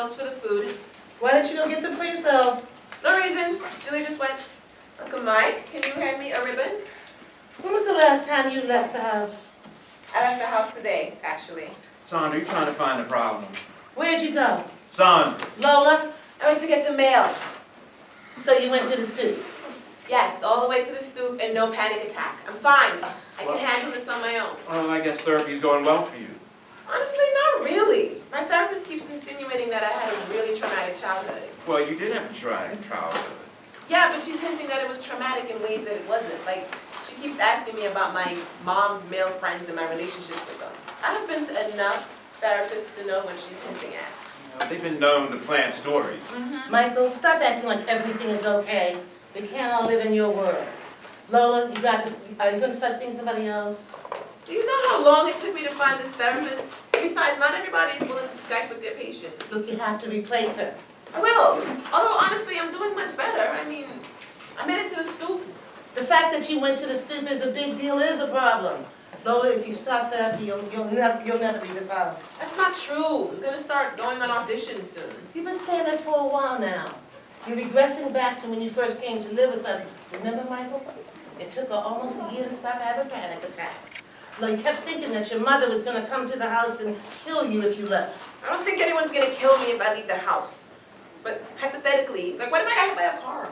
Sternos for the food. Why don't you go get them for yourself? No reason. Julie just went. Uncle Mike, can you hand me a ribbon? When was the last time you left the house? I left the house today, actually. Sandra, you're trying to find a problem. Where'd you go? Sandra. Lola? I went to get the mail. So you went to the stoop? Yes, all the way to the stoop and no panic attack. I'm fine. I can handle this on my own. Well, I guess therapy's going well for you. Honestly, not really. My therapist keeps insinuating that I had a really traumatic childhood. Well, you did have a traumatic childhood. Yeah, but she's hinting that it was traumatic in ways that it wasn't. Like, she keeps asking me about my mom's male friends and my relationships with them. I have been to enough therapists to know what she's hinting at. You know, they've been known to plant stories. Michael, stop acting like everything is okay. We can't all live in your world. Lola, are you going to start seeing somebody else? Do you know how long it took me to find this therapist? Besides, not everybody is willing to Skype with their patient. Look, you have to replace her. I will. Although, honestly, I'm doing much better. I mean, I made it to the stoop. The fact that you went to the stoop is a big deal, is a problem. Lola, if you stop therapy, you'll never leave this house. That's not true. I'm going to start going on auditions soon. You've been saying that for a while now. You're regressing back to when you first came to live with us. Remember, Michael? It took her almost a year to stop having panic attacks. Like, you kept thinking that your mother was going to come to the house and kill you if you left. I don't think anyone's going to kill me if I leave the house. But hypothetically, like, what if I got hit by a car?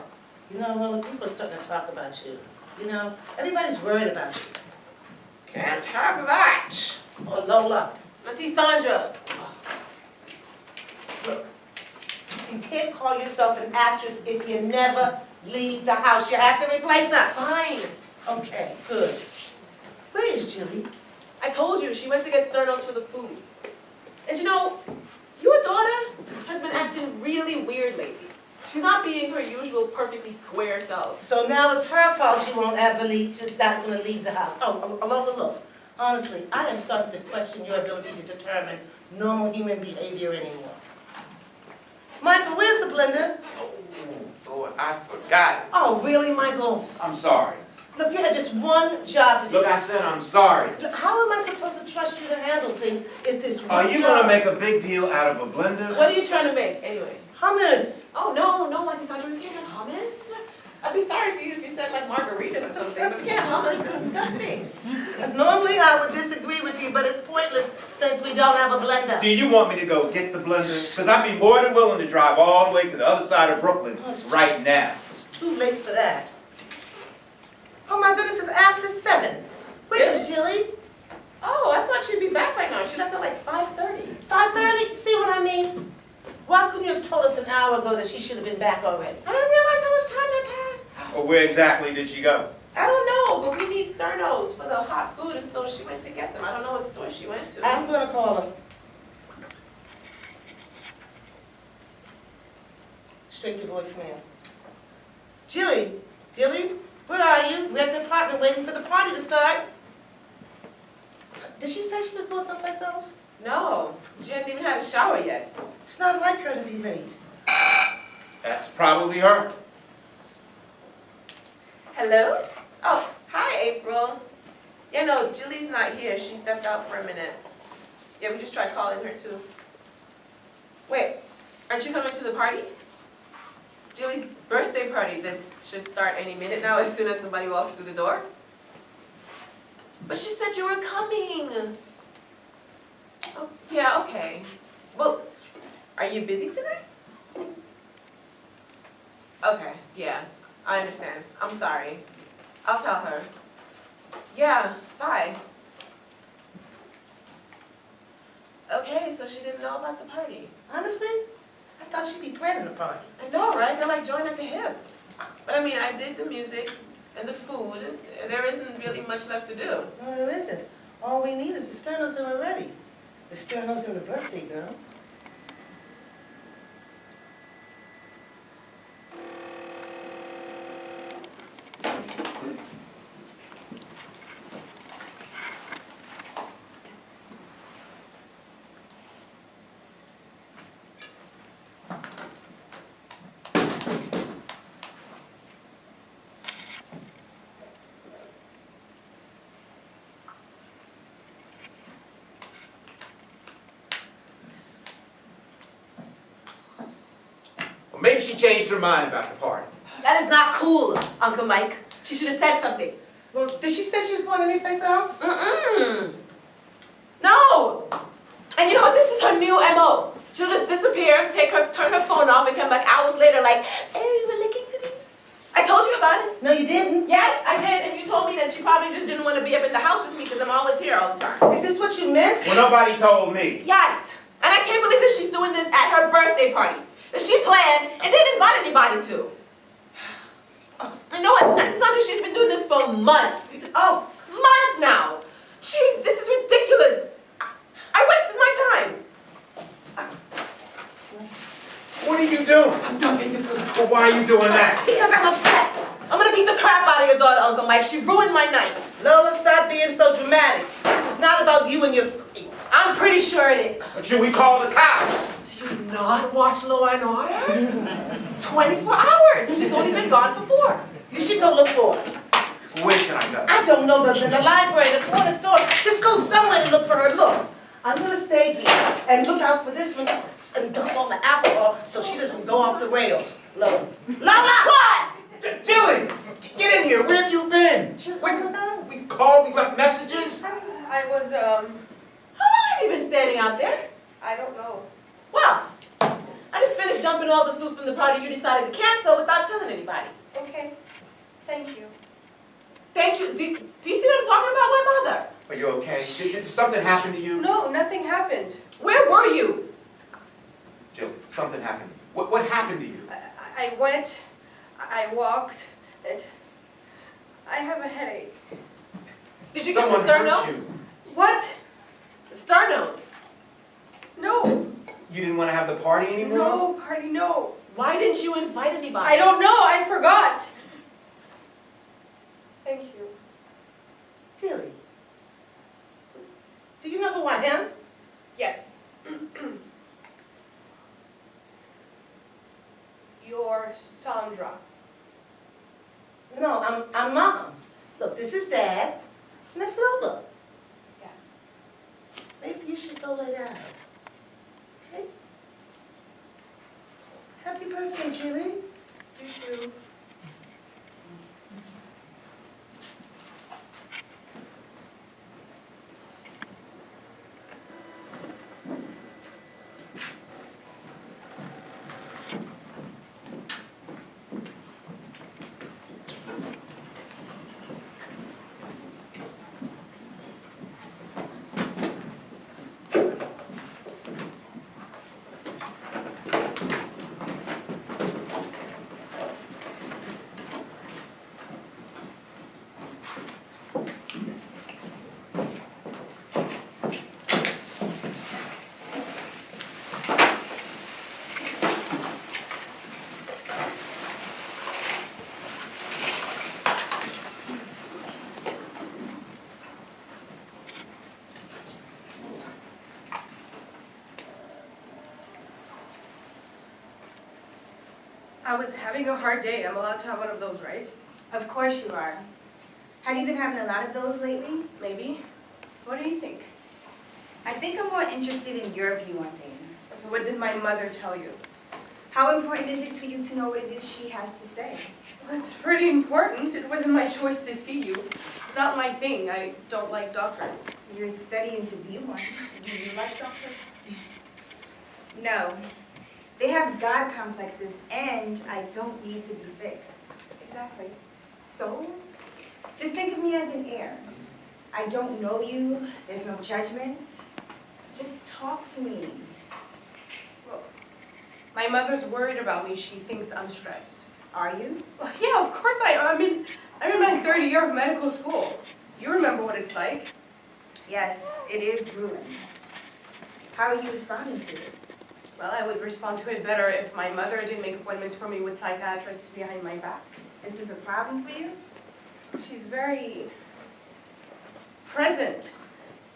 You know, Lola, people are starting to talk about you. You know, everybody's worried about you. Can't have that. Oh, Lola. Auntie Sandra. Look, you can't call yourself an actress if you never leave the house. You have to replace her. Fine. Okay, good. Where is Gilli? I told you, she went to get Sternos for the food. And you know, your daughter has been acting really weird lately. She's not being her usual perfectly square self. So now it's her fault she won't ever leave, she's not going to leave the house. Oh, Lola, look. Honestly, I am starting to question your ability to determine normal human behavior anymore. Michael, where's the blender? Oh, Lord, I forgot it. Oh, really, Michael? I'm sorry. Look, you had just one job to do. Look, I said I'm sorry. Look, how am I supposed to trust you to handle things if this one Are you job... going to make a big deal out of a blender? What are you trying to make, anyway? Hummus. Oh, no, Auntie Sandra, we can't have hummus. I'd be sorry for you if you said, like, margaritas or something, but we can't have hummus. This is disgusting. Normally I would disagree with you, but it's pointless since we don't have a blender. Do you want me to go get the blender? Because I'd be more than willing to drive all the way to the other side of Brooklyn right now. It's too late for that. Oh my goodness, it's after 7. Where's Gilli? Oh, I thought she'd be back by now. She left at like 5:30. 5:30? See what I mean? Why couldn't you have told us an hour ago that she should have been back already? I didn't realize how much time had passed. Well, where exactly did she go? I don't know, but we need Sternos for the hot food, and so she went to get them. I don't know what store she went to. I'm gonna call her. Straight to voicemail. Gilli, where are you? We're at the apartment waiting for the party to start. Did she say she was going someplace else? No, she hadn't even had a shower yet. It's not like her to be late. That's probably her. Hello? Oh, hi, April. Yeah, no, Gilli's not here. She stepped out for a minute. Yeah, we just tried calling her, too. Wait, aren't you coming to the party? Gilli's birthday party that should start any minute now as soon as somebody walks through the door. But she said you were coming. Oh, yeah, okay. Well, are you busy today? Okay, yeah, I understand. I'm sorry. I'll tell her. Yeah, bye. Okay, so she didn't know about the party. Honestly, I thought she'd be planning the party. I know, right? They're like joined at the hip. But I mean, I did the music and the food. There isn't really much left to do. No, there isn't. All we need is the Sternos and we're ready. The Sternos and the birthday girl. Maybe she changed her mind about the party. That is not cool, Uncle Mike. She should have said something. Well, did she say she was going anyplace else? Mm-mm. No! And you know what? This is her new MO. She'll just disappear, turn her phone off, and come back hours later like, hey, you were looking for me? I told you about it. No, you didn't. Yes, I did, and you told me that she probably just didn't want to be up in the house with me because I'm always here all the time. Is this what you meant? Well, nobody told me. Yes, and I can't believe that she's doing this at her birthday party that she planned and didn't invite anybody to. You know what, Sandra, she's been doing this for months. Oh, months now. Jeez, this is ridiculous. I wasted my time. What are you doing? I'm done making food. Well, why are you doing that? Because I'm upset. I'm gonna beat the crap out of your daughter, Uncle Mike. She ruined my night. Lola, stop being so dramatic. This is not about you and your... I'm pretty sure it is. But should we call the cops? Do you not watch Law and Order? 24 hours. She's only been gone for 4. You should go look for her. Where should I go? I don't know, the library, the corner store. Just go somewhere to look for her. Look, I'm gonna stay here and look out for this one and dump all the alcohol so she doesn't go off the rails. Lola. Lola! What? Jilly! Get in here. Where have you been? We called, we left messages. I was, How long have you been standing out there? I don't know. Well, I just finished dumping all the food from the party you decided to cancel without telling anybody. Okay, thank you. Thank you. Do you see what I'm talking about? My mother. Are you okay? Did something happen to you? No, nothing happened. Where were you? Jill, something happened to you. What happened to you? I went, I walked, and I have a headache. Did you get Someone the hurt sternos? you. What? The sternos. No. You didn't want to have the party anymore? No, party, no. Why didn't you invite anybody? I don't know, I forgot. Thank you. Tilly, do you know who I am? Yes. You're Sandra. No, I'm Mom. Look, this is Dad, and that's Lola. Yeah. Maybe you should go lay down. Okay? Happy birthday, Jilly. You too. I was having a hard day. I'm allowed to have one of those, right? Of course you are. Have you been having a lot of those lately? Maybe. What do you think? I think I'm more interested in your view on things. What did my mother tell you? How important is it to you to know what it is she has to say? Well, it's pretty important. It wasn't my choice to see you. It's not my thing. I don't like doctors. You're studying to be one. Do you like doctors? No. They have God complexes, and I don't need to be fixed. Exactly. So, just think of me as an heir. I don't know you. There's no judgment. Just talk to me. Well, my mother's worried about me. She thinks I'm stressed. Are you? Well, yeah, of course I am. I'm in my 3rd year of medical school. You remember what it's like. Yes, it is grueling. How are you responding to it? Well, I would respond to it better if my mother didn't make appointments for me with psychiatrists behind my back. Is this a problem for you? She's very present.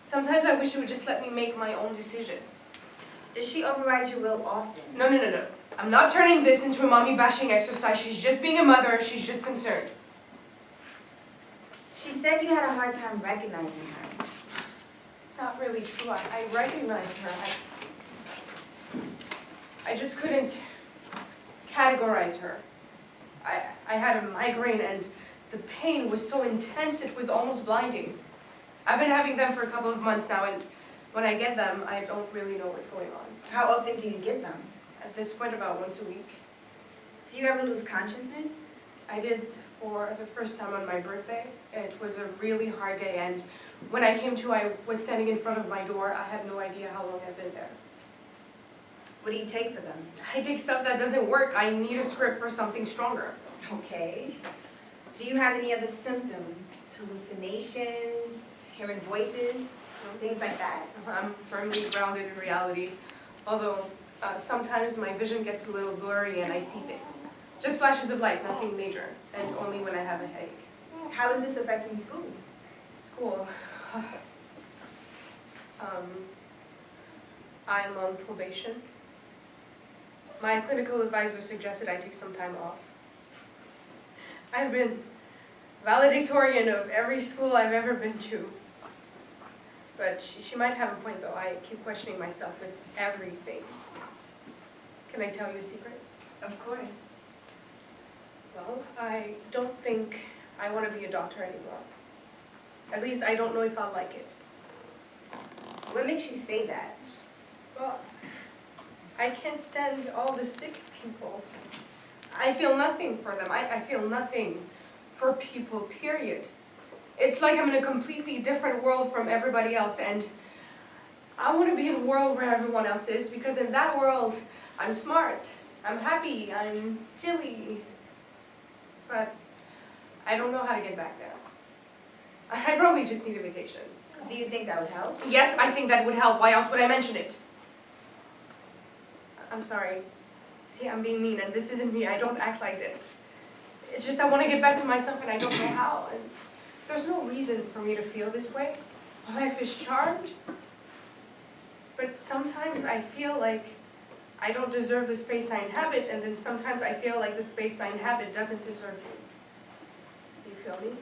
Sometimes I wish she would just let me make my own decisions. Does she override your will often? No. I'm not turning this into a mommy bashing exercise. She's just being a mother. She's just concerned. She said you had a hard time recognizing her. It's not really true. I recognized her. I just couldn't categorize her. I had a migraine and the pain was so intense it was almost blinding. I've been having them for a couple of months now, and when I get them, I don't really know what's going on. How often do you get them? At this point, about once a week. Do you ever lose consciousness? I did for the first time on my birthday. It was a really hard day, and when I came to, I was standing in front of my door. I had no idea how long I've been there. What do you take for them? I take stuff that doesn't work. I need a script for something stronger. Okay. Do you have any other symptoms? Hallucinations, hearing voices, things like that? I'm firmly grounded in reality, although sometimes my vision gets a little blurry and I see things. Just flashes of light, nothing major, and only when I have a headache. How is this affecting school? School. I'm on probation. My clinical advisor suggested I take some time off. I've been valedictorian of every school I've ever been to. But she might have a point, though. I keep questioning myself with everything. Can I tell you a secret? Of course. Well, I don't think I want to be a doctor anymore. At least I don't know if I'll like it. What makes you say that? Well, I can't stand all the sick people. I feel nothing for them. I feel nothing for people, period. It's like I'm in a completely different world from everybody else, and I want to be in a world where everyone else is, because in that world, I'm smart, I'm happy, I'm GILLI. But I don't know how to get back there. I probably just need a vacation. Do you think that would help? Yes, I think that would help. Why else would I mention it? I'm sorry. See, I'm being mean, and this isn't me. I don't act like this. It's just I want to get back to myself, and I don't know how. And there's no reason for me to feel this way. My life is charmed. But sometimes I feel like I don't deserve the space I inhabit, and then sometimes I feel like the space I inhabit doesn't deserve me. You feel me?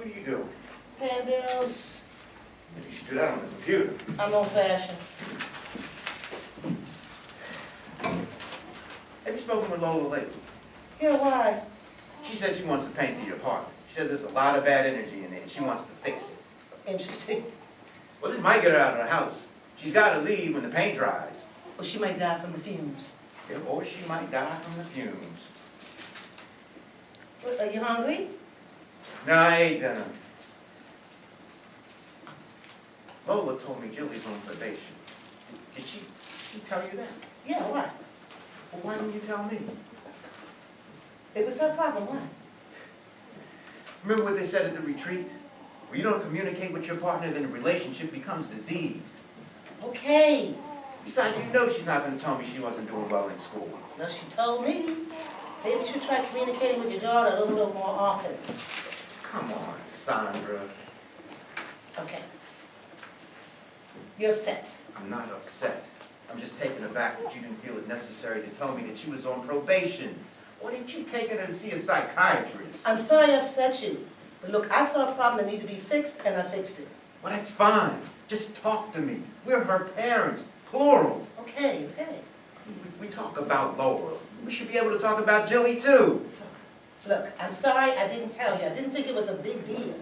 What are you doing? Paying bills. Maybe you should do that on the computer. I'm old fashioned. Have you spoken with Lola lately? Yeah, why? She said she wants to paint the apartment. She says there's a lot of bad energy in it, and she wants to fix it. Interesting. Well, this might get her out of the house. She's got to leave when the paint dries. Well, she might die from the fumes. Yeah, or she might die from the fumes. What, are you hungry? No, I ain't dinner. Lola told me Gilli's on probation. Did she tell you that? Yeah, why? Well, why didn't you tell me? It was her problem, why? Remember what they said at the retreat? When you don't communicate with your partner, then the relationship becomes diseased. Okay. Besides, you know she's not going to tell me she wasn't doing well in school. Now, she told me. Maybe you should try communicating with your daughter a little more often. Come on, Sandra. Okay. You're upset. I'm not upset. I'm just taken aback that you didn't feel it necessary to tell me that she was on probation. Why didn't you take her to see a psychiatrist? I'm sorry I upset you. But look, I saw a problem that needed to be fixed, and I fixed it. Well, that's fine. Just talk to me. We're her parents, plural. Okay, okay. We talk about Lola. We should be able to talk about Gilli, too. Look, I'm sorry I didn't tell you. I didn't think it was a big deal.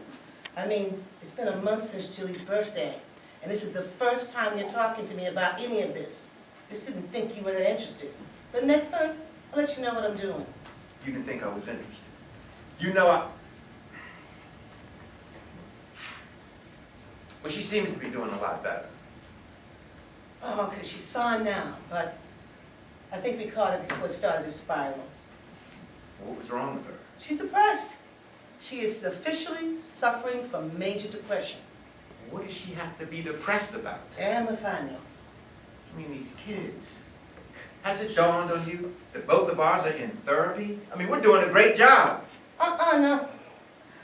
I mean, it's been a month since Julie's birthday, and this is the first time you're talking to me about any of this. Just didn't think you were interested. But next time, I'll let you know what I'm doing. You didn't think I was interested. You know well, she seems to be doing a lot better. Oh, okay, she's fine now, but I think we caught it before it started to spiral. What was wrong with her? She's depressed. She is officially suffering from major depression. What does she have to be depressed about? Damn if I know. I mean, these kids. Has it dawned on you that both of ours are in therapy? I mean, we're doing a great job. No.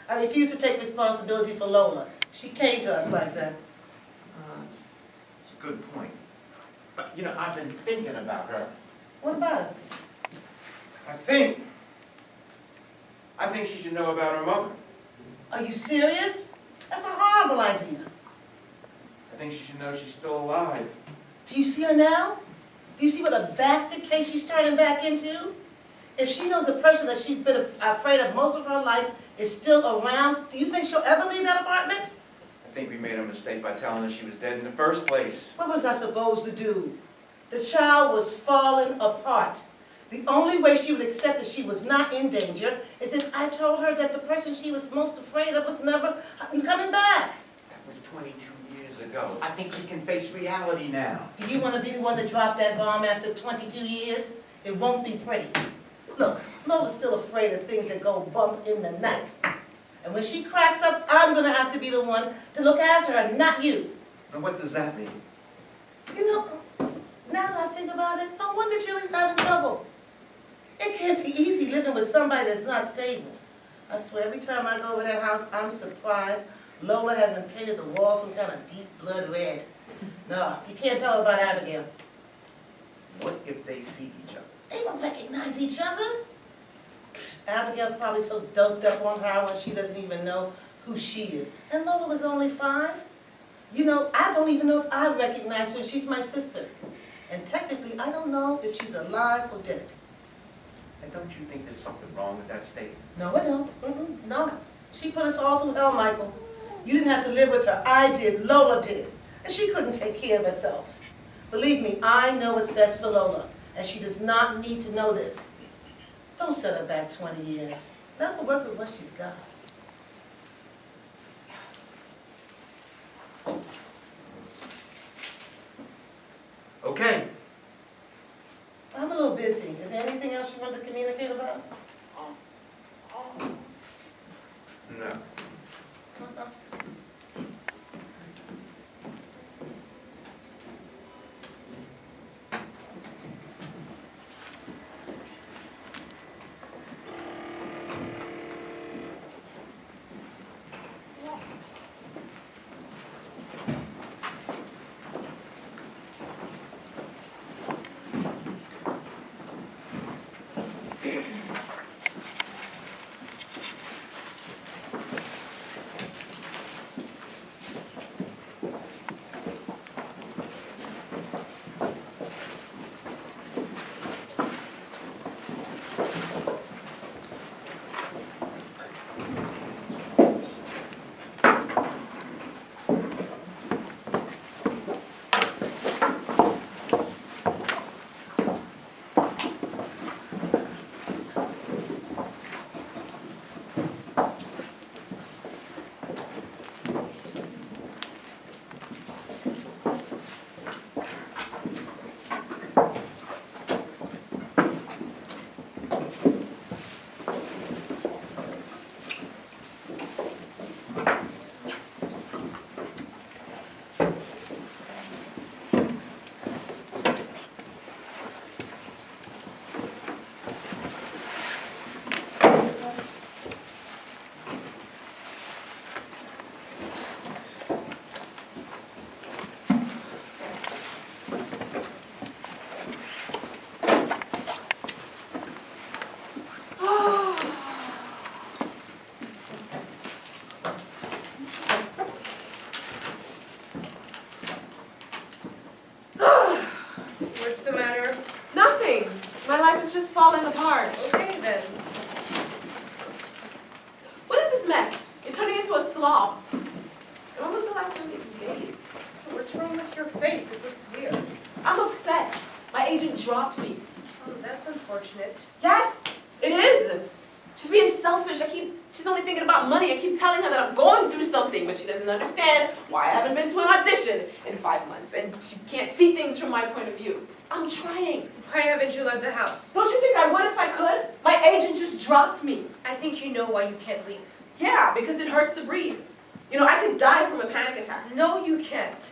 I refuse to take responsibility for Lola. She came to us like that. It's a good point. But, you know, I've been thinking about her. What about it? I think she should know about her mother. Are you serious? That's a horrible idea. I think she should know she's still alive. Do you see her now? Do you see what a basket case she's turning back into? If she knows the person that she's been afraid of most of her life is still around, do you think she'll ever leave that apartment? I think we made a mistake by telling her she was dead in the first place. What was I supposed to do? The child was falling apart. The only way she would accept that she was not in danger is if I told her that the person she was most afraid of was never coming back. That was 22 years ago. I think she can face reality now. Do you want to be the one to drop that bomb after 22 years? It won't be pretty. Look, Lola's still afraid of things that go bump in the night. And when she cracks up, I'm going to have to be the one to look after her, not you. And what does that mean? You know, now that I think about it, no wonder Julie's having trouble. It can't be easy living with somebody that's not stable. I swear, every time I go over that house, I'm surprised Lola hasn't painted the walls some kind of deep blood red. No, you can't tell her about Abigail. What if they see each other? They won't recognize each other. Abigail's probably so doped up on her when she doesn't even know who she is. And Lola was only 5. You know, I don't even know if I recognize her. She's my sister. And technically, I don't know if she's alive or dead. And don't you think there's something wrong with that statement? No, I don't. No. She put us all through hell, Michael. You didn't have to live with her. I did. Lola did. And she couldn't take care of herself. Believe me, I know what's best for Lola. And she does not need to know this. Don't set her back 20 years. Let her work with what she's got. Okay. I'm a little busy. Is there anything else you want to communicate about? No. What's the matter? Nothing. My life is just falling apart. Okay then. off. When was the last time that you dated? What's wrong with your face? It looks weird. I'm upset. My agent dropped me. Oh, that's unfortunate. Yes, it is. She's being selfish. She's only thinking about money. I keep telling her that I'm going through something, but she doesn't understand why I haven't been to an audition in 5 months, and she can't see things from my point of view. I'm trying. Why haven't you left the house? Don't you think I would if I could? My agent just dropped me. I think you know why you can't leave. Yeah, because it hurts to breathe. You know, I could die from a panic attack. No, you can't.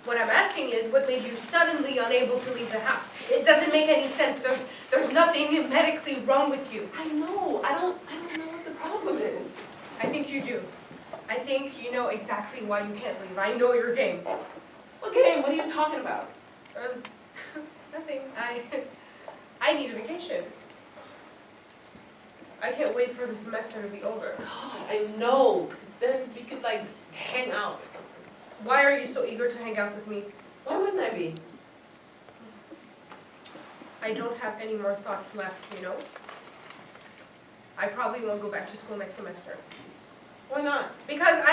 What I'm asking is, what made you suddenly unable to leave the house? It doesn't make any sense. There's nothing medically wrong with you. I know. I don't know what the problem is. I think you do. I think you know exactly why you can't leave. I know your game. What game? What are you talking about? Nothing. I need a vacation. I can't wait for the semester to be over. God, I know. 'Cause then we could, like, hang out or something. Why are you so eager to hang out with me? Why wouldn't I be? I don't have any more thoughts left, you know? I probably won't go back to school next semester. Why not? Because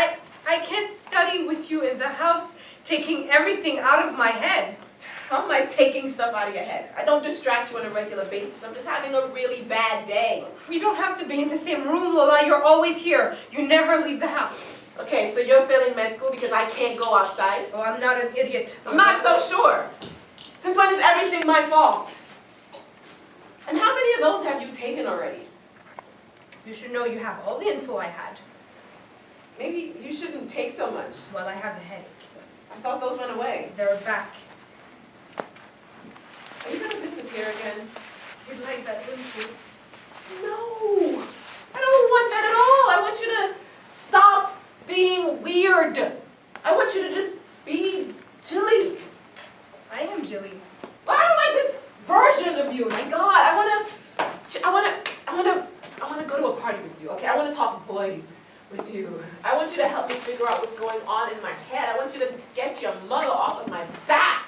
I can't study with you in the house, taking everything out of my head. How am I taking stuff out of your head? I don't distract you on a regular basis. I'm just having a really bad day. We don't have to be in the same room, Lola. You're always here. You never leave the house. Okay, so you're failing med school because I can't go outside? Oh, I'm not an idiot. I'm not so sure. Since when is everything my fault? And how many of those have you taken already? You should know you have all the info I had. Maybe you shouldn't take so much. Well, I have the headache. I thought those went away. They're back. Are you gonna disappear again? You'd like that, wouldn't you? No! I don't want that at all! I want you to stop being weird! I want you to just be Gilly. I am Gilly. Well, I don't like this version of you. My God, I wanna go to a party with you. Okay, I wanna talk boys with you. I want you to help me figure out what's going on in my head. I want you to get your mother off of my back.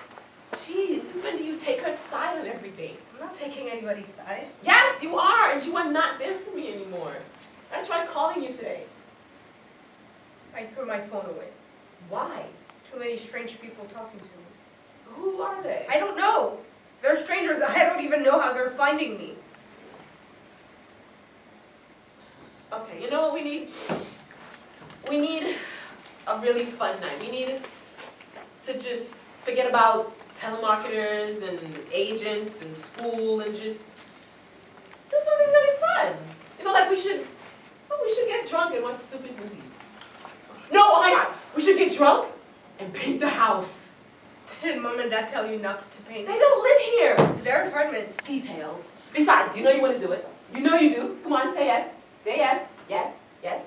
Jeez, since when do you take her side on everything? I'm not taking anybody's side. Yes, you are, and you are not there for me anymore. I tried calling you today. I threw my phone away. Why? Too many strange people talking to me. Who are they? I don't know. They're strangers. I don't even know how they're finding me. Okay, you know what we need? We need a really fun night. We need to just forget about telemarketers and agents and school and just do something really fun. You know, like we should get drunk and watch stupid movies. No, oh my God, we should get drunk and paint the house. Did Mom and Dad tell you not to paint? They don't live here. It's their apartment. Details. Besides, you know you want to do it. You know you do. Come on, say yes. Say yes. Yes. Yes.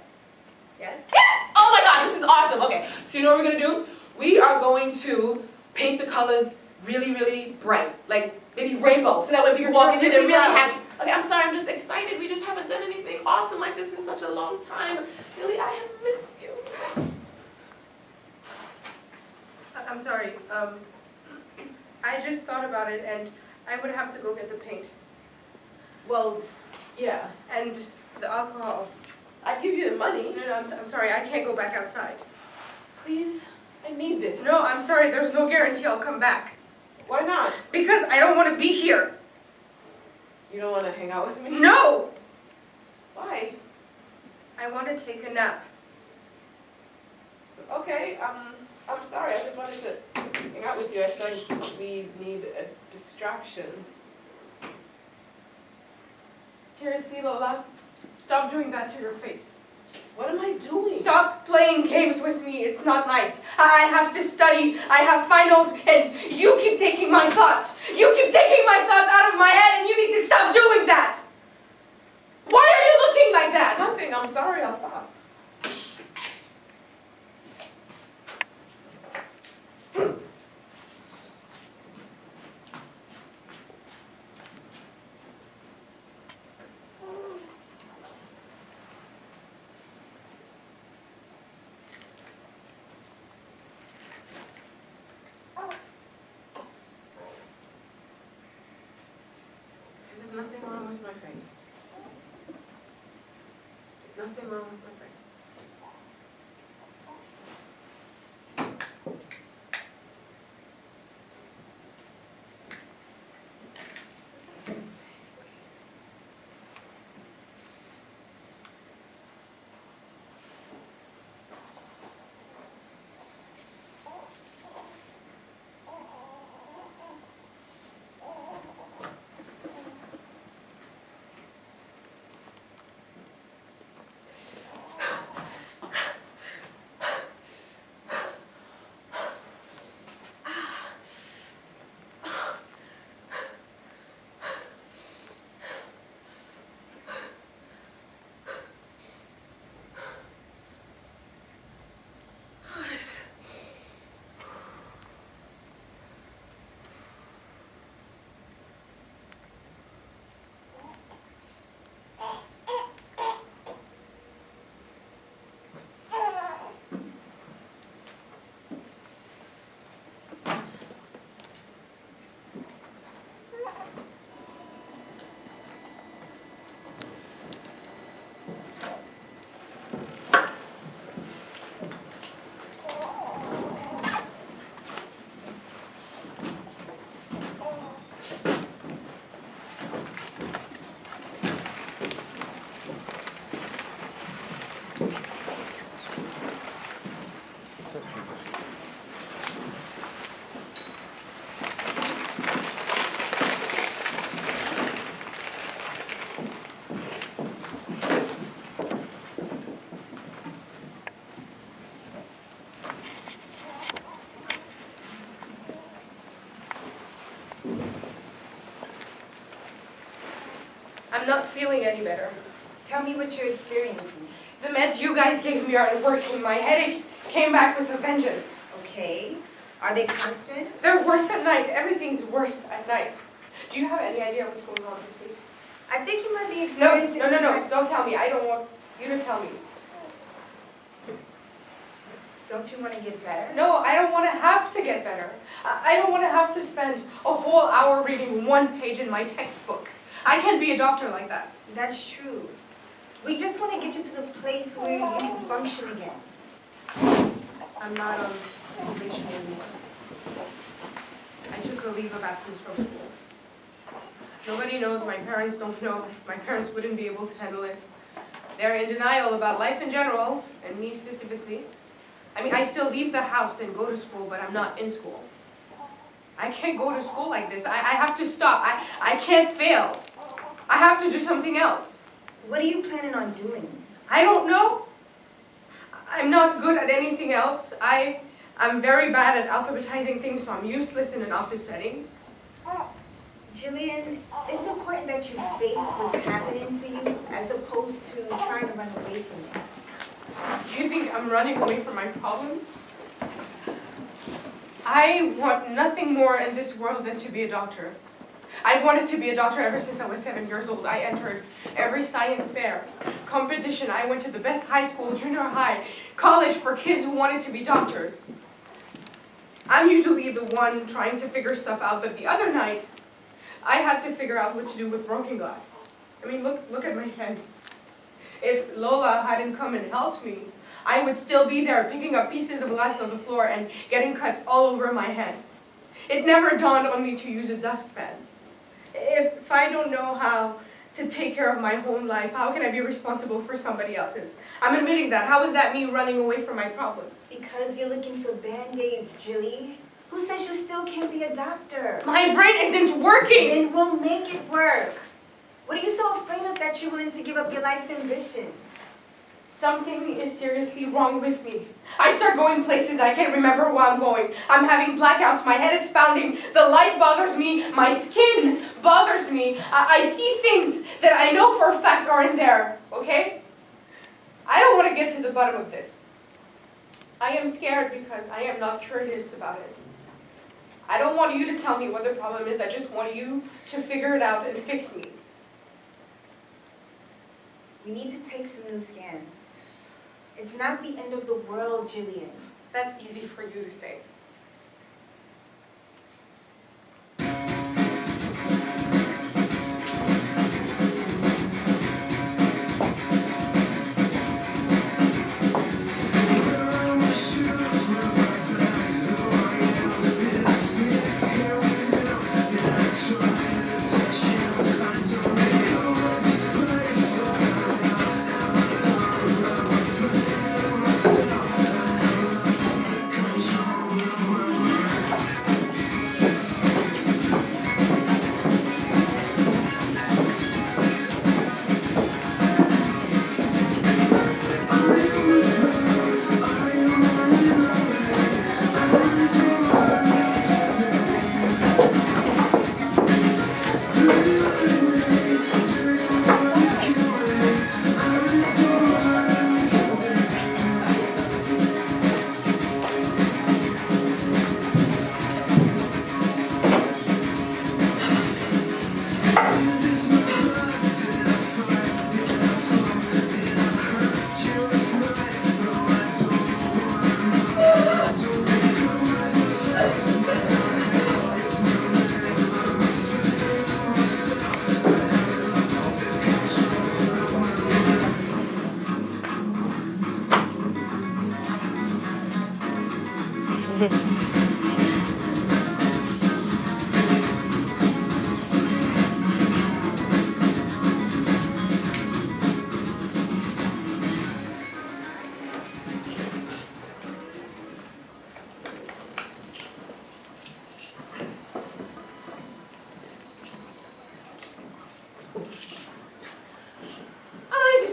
Yes? Yes! Oh my God, this is awesome. Okay, so you know what we're gonna do? We are going to paint the colors really, really bright. Like maybe rainbow, so that way we can walk in here, they're really happy. Okay, I'm sorry, I'm just excited. We just haven't done anything awesome like this in such a long time. Julie, I have missed you. I'm sorry. I just thought about it, and I would have to go get the paint. Well, yeah. And the alcohol. I give you the money. No, I'm sorry. I can't go back outside. Please, I need this. No, I'm sorry. There's no guarantee I'll come back. Why not? Because I don't want to be here. You don't want to hang out with me? No! Why? I want to take a nap. Okay, I'm sorry. I just wanted to hang out with you. I feel like we need a distraction. Seriously, Lola? Stop doing that to your face. What am I doing? Stop playing games with me. It's not nice. I have to study. I have finals, and you keep taking my thoughts. You keep taking my thoughts out of my head, and you need to stop doing that. Why are you looking like that? Nothing. I'm sorry. I'll stop. There's nothing wrong with my face. There's nothing wrong with my face. feeling any better. Tell me what you're experiencing. The meds you guys gave me aren't working. My headaches came back with a vengeance. Okay. Are they constant? They're worse at night. Everything's worse at night. Do you have any idea what's going on with me? I think you might be No, experiencing... no. Don't tell me. I don't want you to tell me. Don't you want to get better? No, I don't want to have to get better. I don't want to have to spend a whole hour reading one page in my textbook. I can't be a doctor like that. That's true. We just want to get you to the place where you can function again. I'm not on probation anymore. I took a leave of absence from school. Nobody knows, my parents don't know. My parents wouldn't be able to handle it. They're in denial about life in general, and me specifically. I mean, I still leave the house and go to school, but I'm not in school. I can't go to school like this. I have to stop. I can't fail. I have to do something else. What are you planning on doing? I don't know. I'm not good at anything else. I'm very bad at alphabetizing things, so I'm useless in an office setting. Jillian, it's important that you face what's happening to you as opposed to trying to run away from it. You think I'm running away from my problems? I want nothing more in this world than to be a doctor. I've wanted to be a doctor ever since I was 7 years old. I entered every science fair, competition. I went to the best high school, junior high, college for kids who wanted to be doctors. I'm usually the one trying to figure stuff out, but the other night, I had to figure out what to do with broken glass. I mean, look at my hands. If Lola hadn't come and helped me, I would still be there picking up pieces of glass on the floor and getting cuts all over my hands. It never dawned on me to use a dustpan. If I don't know how to take care of my home life, how can I be responsible for somebody else's? I'm admitting that. How is that me running away from my problems? Because you're looking for Band-Aids, Jilly. Who says you still can't be a doctor? My brain isn't working! Then we'll make it work. What are you so afraid of that you're willing to give up your life's ambitions? Something is seriously wrong with me. I start going places I can't remember where I'm going. I'm having blackouts, my head is pounding, the light bothers me, my skin bothers me. I see things that I know for a fact aren't there, okay? I don't want to get to the bottom of this. I am scared because I am not curious about it. I don't want you to tell me what the problem is, I just want you to figure it out and fix me. We need to take some new scans. It's not the end of the world, Jillian. That's easy for you to say.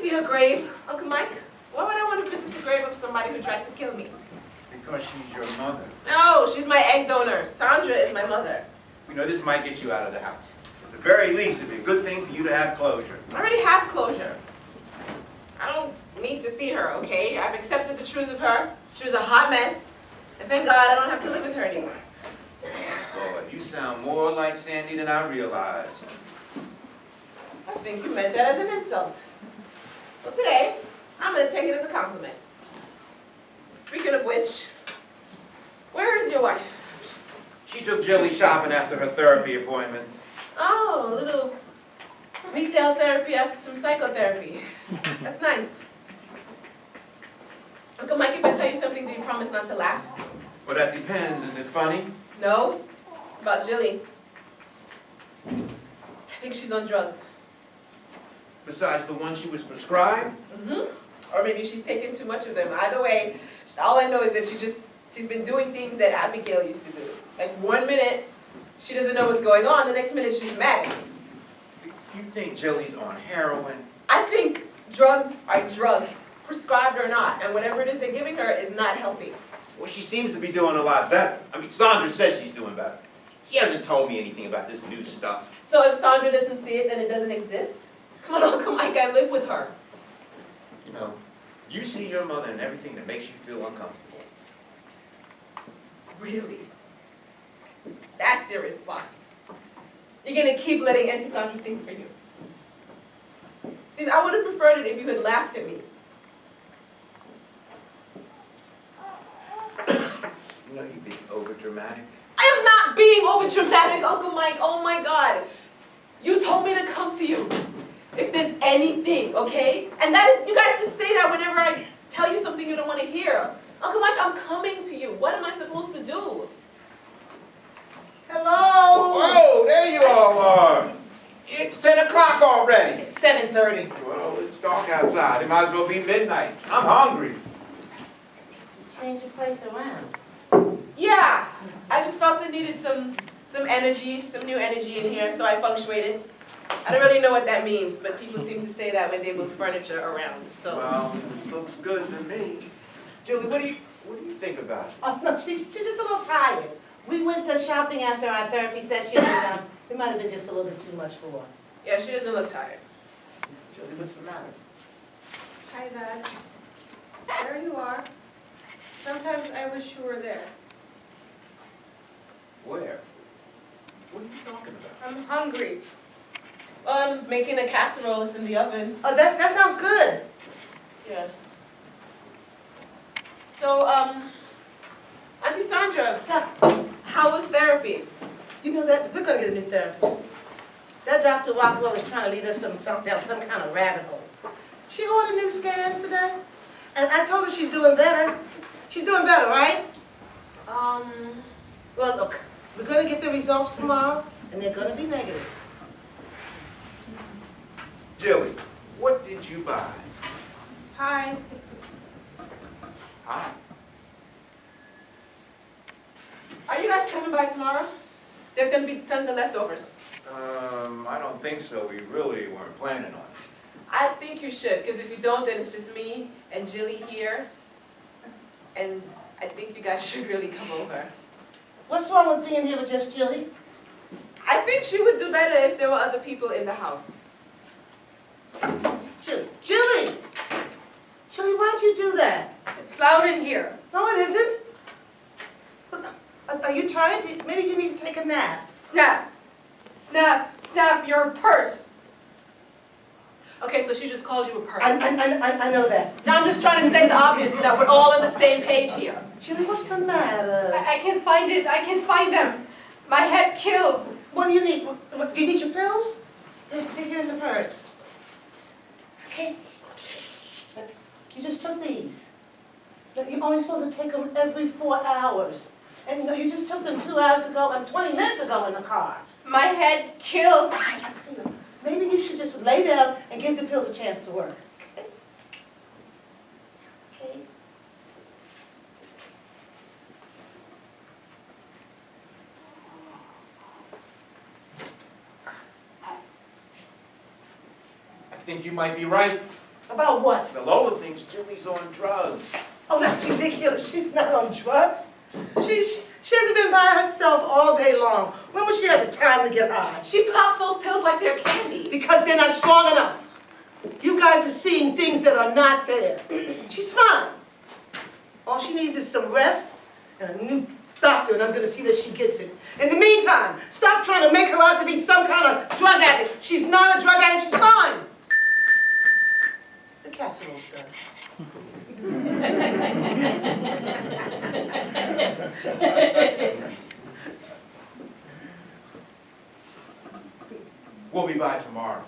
A grave, Uncle Mike? Why would I want to visit the grave of somebody who tried to kill me? Because she's your mother. No, she's my egg donor. Sandra is my mother. You know, this might get you out of the house. But the very least, it'd be a good thing for you to have closure. I already have closure. I don't need to see her, okay? I've accepted the truth of her. She was a hot mess. And thank God I don't have to live with her anymore. Boy, you sound more like Sandy than I realized. I think you meant that as an insult. Well, today, I'm going to take it as a compliment. Speaking of which, where is your wife? She took Gilly shopping after her therapy appointment. Oh, a little retail therapy after some psychotherapy. That's nice. Uncle Mike, if I tell you something, do you promise not to laugh? Well, that depends. Is it funny? No, it's about Gilly. I think she's on drugs. Besides the one she was prescribed? Or maybe she's taken too much of them. Either way, all I know is that she's been doing things that Abigail used to do. Like 1 minute, she doesn't know what's going on, the next minute she's mad at me. You think Gilly's on heroin? I think drugs are drugs, prescribed or not, and whatever it is they're giving her is not helping. Well, she seems to be doing a lot better. I mean, Sandra said she's doing better. She hasn't told me anything about this new stuff. So if Sandra doesn't see it, then it doesn't exist? Come on, Uncle Mike, I live with her. You know, you see your mother in everything that makes you feel uncomfortable. Really? That's your response. You're gonna keep letting Auntie Sandra think for you. Because I would have preferred it if you had laughed at me. You know, you're being over-dramatic. I am not being over-dramatic, Uncle Mike. Oh my God. You told me to come to you if there's anything, okay? And that is, you guys just say that whenever I tell you something you don't want to hear. Uncle Mike, I'm coming to you. What am I supposed to do? Hello? Whoa, there you all are. It's 10 o'clock already. It's 7:30. Well, it's dark outside. It might as well be midnight. I'm hungry. Change your place around. Yeah, I just felt I needed some energy, some new energy in here, so I punctuated. I don't really know what that means, but people seem to say that when they move furniture around, so. Well, looks good to me. Julie, what do you think about it? Oh, no, she's just a little tired. We went to shopping after our therapy session, and it might have been just a little bit too much for her. Yeah, she doesn't look tired. Julie, what's the matter? Hi, Dad. There you are. Sometimes I wish you were there. Where? What are you talking about? I'm hungry. Well, I'm making a casserole. It's in the oven. Oh, that sounds good. Yeah. So, Auntie Sandra, Yeah. how was therapy? You know that we're gonna get a new therapist. That Dr. Rockwell is trying to lead us down some kind of rabbit hole. She ordered new scans today, and I told her she's doing better. She's doing better, right? Well, look, we're gonna get the results tomorrow, and they're gonna be negative. Julie, what did you buy? Hi. Hi. Are you guys coming by tomorrow? There's gonna be tons of leftovers. I don't think so. We really weren't planning on it. I think you should, because if you don't, then it's just me and Gilly here. And I think you guys should really come over. What's wrong with being here with just Gilly? I think she would do better if there were other people in the house. Gilly! Gilly, why'd you do that? It's loud in here. No, it isn't. Are you tired? Maybe you need to take a nap. Snap. Snap. Snap your purse. Okay, so she just called you a purse. I know that. Now I'm just trying to state the obvious so that we're all on the same page here. Gilly, what's the matter? I can't find it. I can't find them. My head kills. What do you need? Do you need your pills? They're here in the purse. Okay. You just took these. You're only supposed to take them every 4 hours. And you know, you just took them 2 hours ago and 20 minutes ago in the car. My head kills. Maybe you should just lay down and give the pills a chance to work. Okay? Okay. I think you might be right. About what? The lower things, Julie's on drugs. Oh, that's ridiculous. She's not on drugs. She hasn't been by herself all day long. When When will she have the time to get high? She pops those pills like they're candy. Because they're not strong enough. You guys are seeing things that are not there. She's fine. All she needs is some rest and a new doctor, and I'm gonna see that she gets it. In the meantime, stop trying to make her out to be some kind of drug addict. She's not a drug addict, she's fine. The casserole's done. We'll be by tomorrow.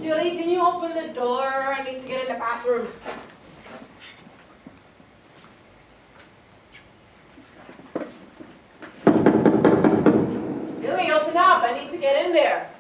Gilly, can you open the door? I need to get in the bathroom. Gilly, open up. I need to get in there.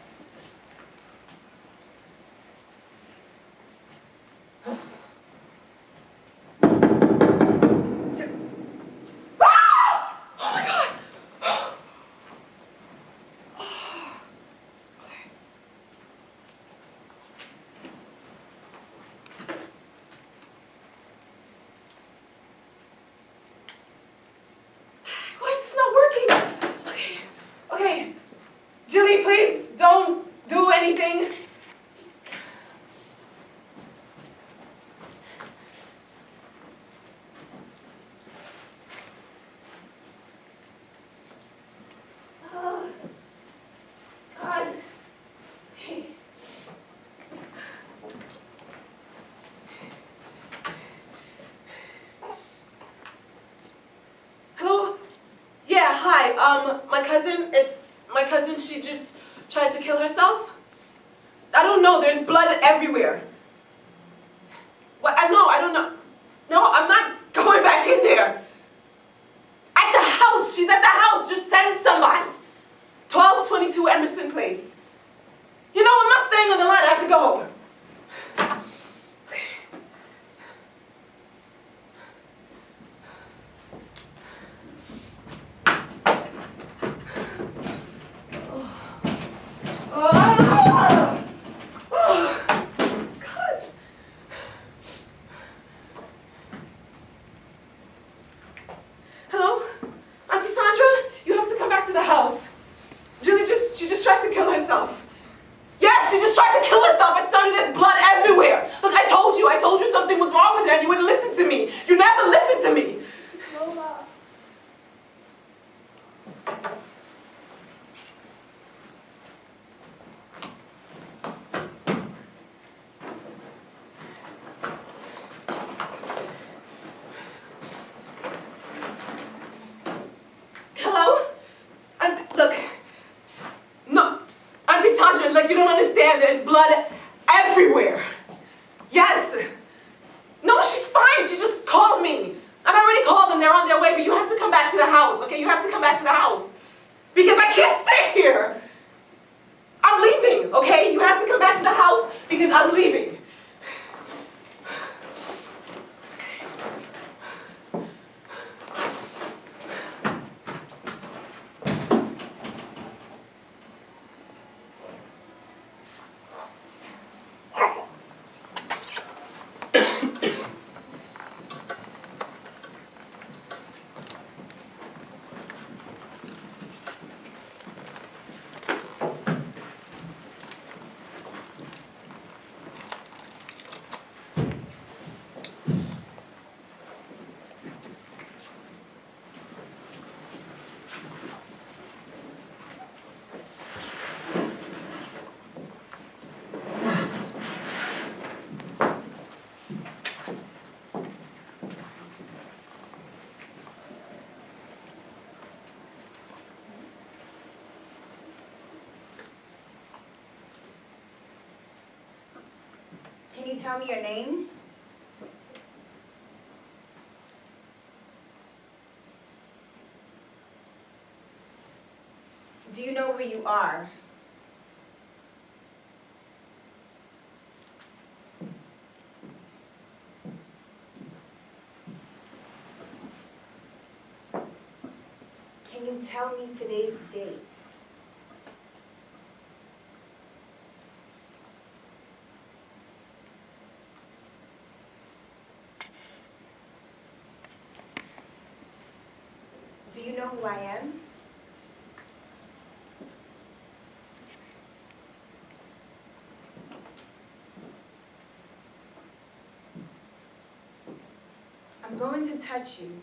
Okay, Gilly, please don't do anything. Oh, God. Okay. Hello? Yeah, hi. My cousin, she just tried to kill herself. I don't know, there's blood everywhere. What? I don't know. No, I'm not going back in there. At the house, she's at the house, just send somebody. 1222 Emerson Place. You know, I'm not staying on the line, I have to go home. Hello? Auntie Sandra? You have to come back to the house. She just tried to kill herself. Yes, she just tried to kill herself. I saw there's blood everywhere. Look, I told you something was wrong with her and you wouldn't listen to me. You never listened to me. Lola. Hello? Look. No. Auntie Sandra, like, you don't understand. There's blood everywhere. Yes. No, she's fine. She just called me. I've already called them. They're on their way. But you have to come back to the house, okay? You have to come back to the house. Because I can't stay here. I'm leaving, okay? You have to come back to the house because I'm leaving. you tell me your name? Do you know where you are? Can you tell me today's date? Do you know who I am? I'm going to touch you.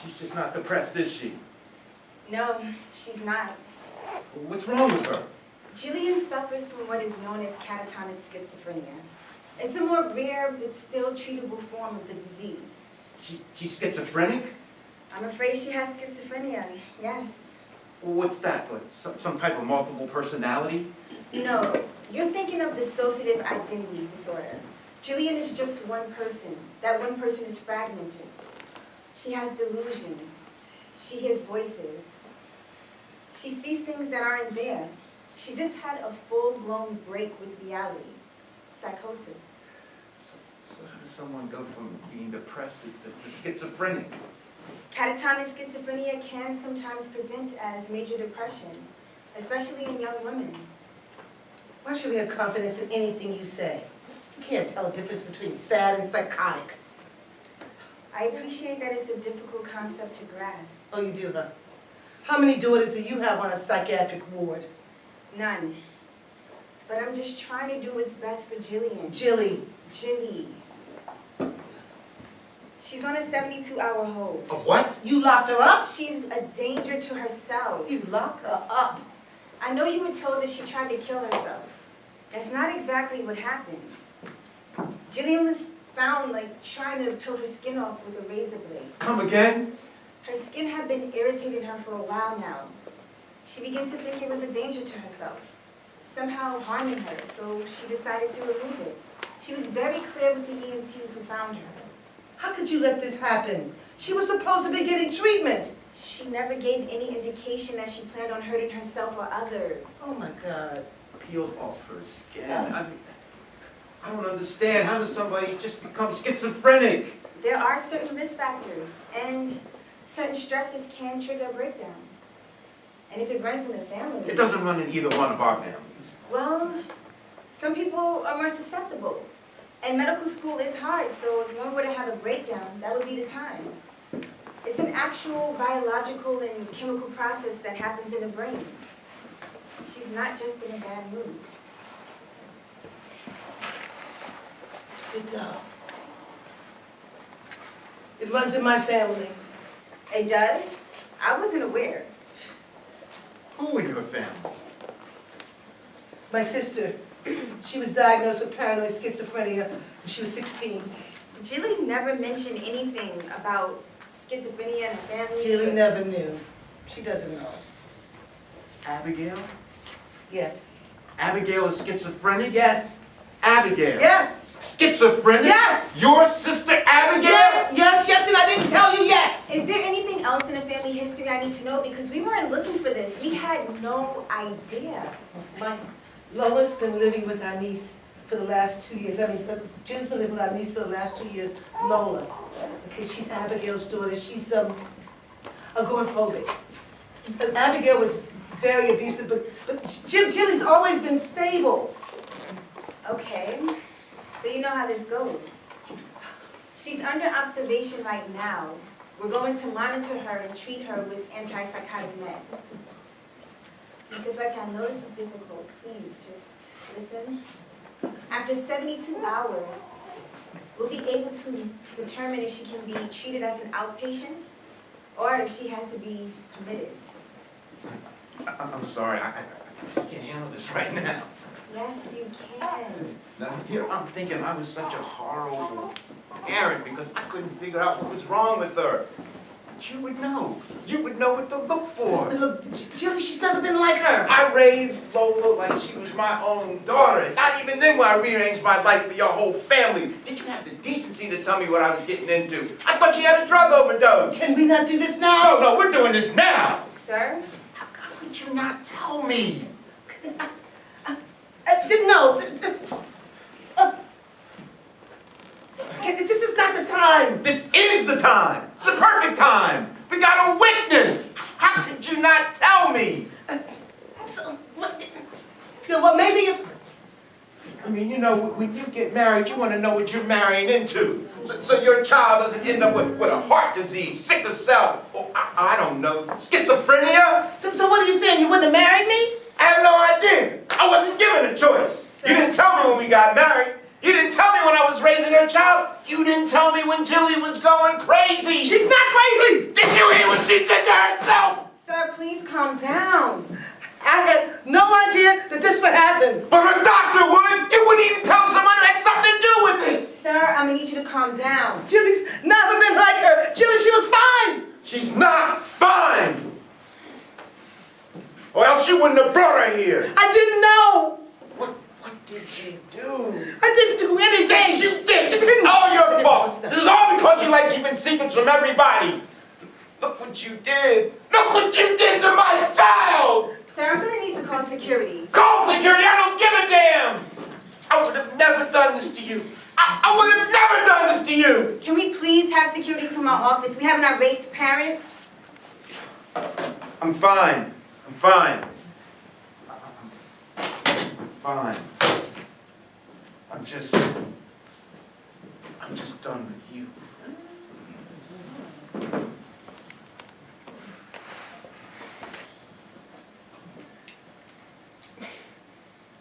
She's just not depressed, is she? No, she's not. What's wrong with her? Jillian suffers from what is known as catatonic schizophrenia. It's a more rare but still treatable form of the disease. She's schizophrenic? I'm afraid she has schizophrenia, yes. What's that? Like some type of multiple personality? No, you're thinking of dissociative identity disorder. Jillian is just one person. That one person is fragmented. She has delusions. She hears voices. She sees things that aren't there. She just had a full-blown break with reality. Psychosis. So how does someone go from being depressed to schizophrenic? Catatonic schizophrenia can sometimes present as major depression, especially in young women. Why should we have confidence in anything you say? You can't tell the difference between sad and psychotic. I appreciate that it's a difficult concept to grasp. Oh, you do, huh? How many daughters do you have on a psychiatric ward? None. But I'm just trying to do what's best for Jillian. Gilly. She's on a 72-hour hold. A what? You locked her up? She's a danger to herself. You locked her up. I know you were told that she tried to kill herself. That's not exactly what happened. Jillian was found, trying to peel her skin off with a razor blade. Come again? Her skin had been irritating her for a while now. She began to think it was a danger to herself, somehow harming her, so she decided to remove it. She was very clear with the EMTs who found her. How could you let this happen? She was supposed to be getting treatment. She never gave any indication that she planned on hurting herself or others. Oh my God. Peeled off her skin. I don't understand. How does somebody just become schizophrenic? There are certain risk factors, and certain stresses can trigger a breakdown. And if it runs in the family... It doesn't run in either one of our families. Well, some people are more susceptible. And medical school is hard, so if one were to have a breakdown, that would be the time. It's an actual biological and chemical process that happens in the brain. She's not just in a bad mood. It runs in my family. It does? I wasn't aware. Who in your family? My sister, she was diagnosed with paranoid schizophrenia when she was 16. Gilli never mentioned anything about schizophrenia in the family. Gilli never knew. She doesn't know. Abigail? Yes. Abigail is schizophrenic? Yes. Abigail? Yes. Schizophrenic? Yes. Your sister Abigail? Yes, and I didn't tell you yes. Is there anything else in the family history I need to know? Because we weren't looking for this. We had no idea. Lola's been living with our niece for the last 2 years. Jim's been living with our niece for the last 2 years. Lola, okay, she's Abigail's daughter. She's agoraphobic. Abigail was very abusive, but Jilly's always been stable. Okay, so you know how this goes. She's under observation right now. We're going to monitor her and treat her with antipsychotic meds. Mr. Fletcher, I know this is difficult. Please, just listen. After 72 hours, we'll be able to determine if she can be treated as an outpatient or if she has to be committed. I'm sorry, I can't handle this right now. Yes, you can. Now, here I'm thinking I was such a horrible parent because I couldn't figure out what was wrong with her. But you would know. You would know what to look for. Look, Jilly, she's never been like her. I raised Lola like she was my own daughter. Not even then when I rearranged my life for your whole family. Did you have the decency to tell me what I was getting into? I thought you had a drug overdose. Can we not do this now? No, we're doing this now. Sir? How could you not tell me? I didn't know. This is not the time. This is the time. It's the perfect time. We got a witness. How could you not tell me? Well, maybe if... I mean, you know, when you get married, you want to know what you're marrying into. So your child doesn't end up with a heart disease, sickle cell, or I don't know, schizophrenia. So what are you saying? You wouldn't have married me? I have no idea. I wasn't given a choice. You didn't tell me when we got married. You didn't tell me when I was raising her child. You didn't tell me when Gilly was going crazy. She's not crazy. Did you hear what she did to herself? Sir, please calm down. I had no idea that this would happen. But a doctor would. You wouldn't even tell someone who had something to do with it. Sir, I'm gonna need you to calm down. Jilly's never been like her. Jilly, she was fine. She's not fine. Or else you wouldn't have brought her here. I didn't know. What did you do? I didn't do anything. Yes, you did. This is all your fault. This is all because you like keeping secrets from everybody. Look what you did. Look what you did to my child. Sir, I'm gonna need to call security. Call security. I don't give a damn. I would have never done this to you. I would have never done this to you. Can we please have security to my office? We have an irate parent. I'm fine. I'm fine. I'm fine. I'm just done with you.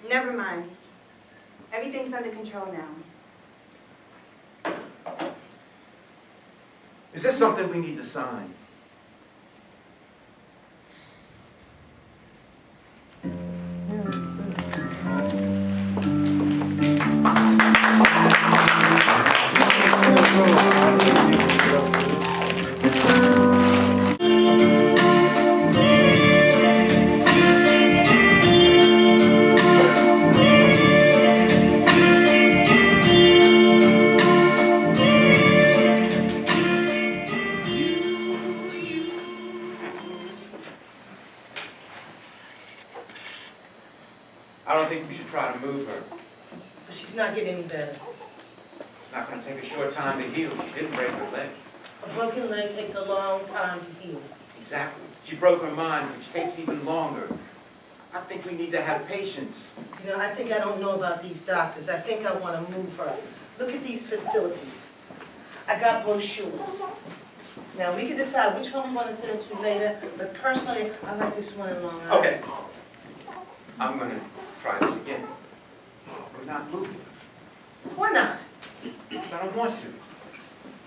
Never mind. Everything's under control now. Is this something we need to sign? I don't think we should try to move her. But she's not getting any better. It's not going to take a short time to heal. She didn't break her leg. A broken leg takes a long time to heal. Exactly. She broke her mind, which takes even longer. I think we need to have patience. You know, I think I don't know about these doctors. I think I want to move her. Look at these facilities. I got brochures. Now, we can decide which one we want to send her to later, but personally, I like this one in Long Island. Okay. I'm going to try this again. We're not moving. Why not? I don't want to.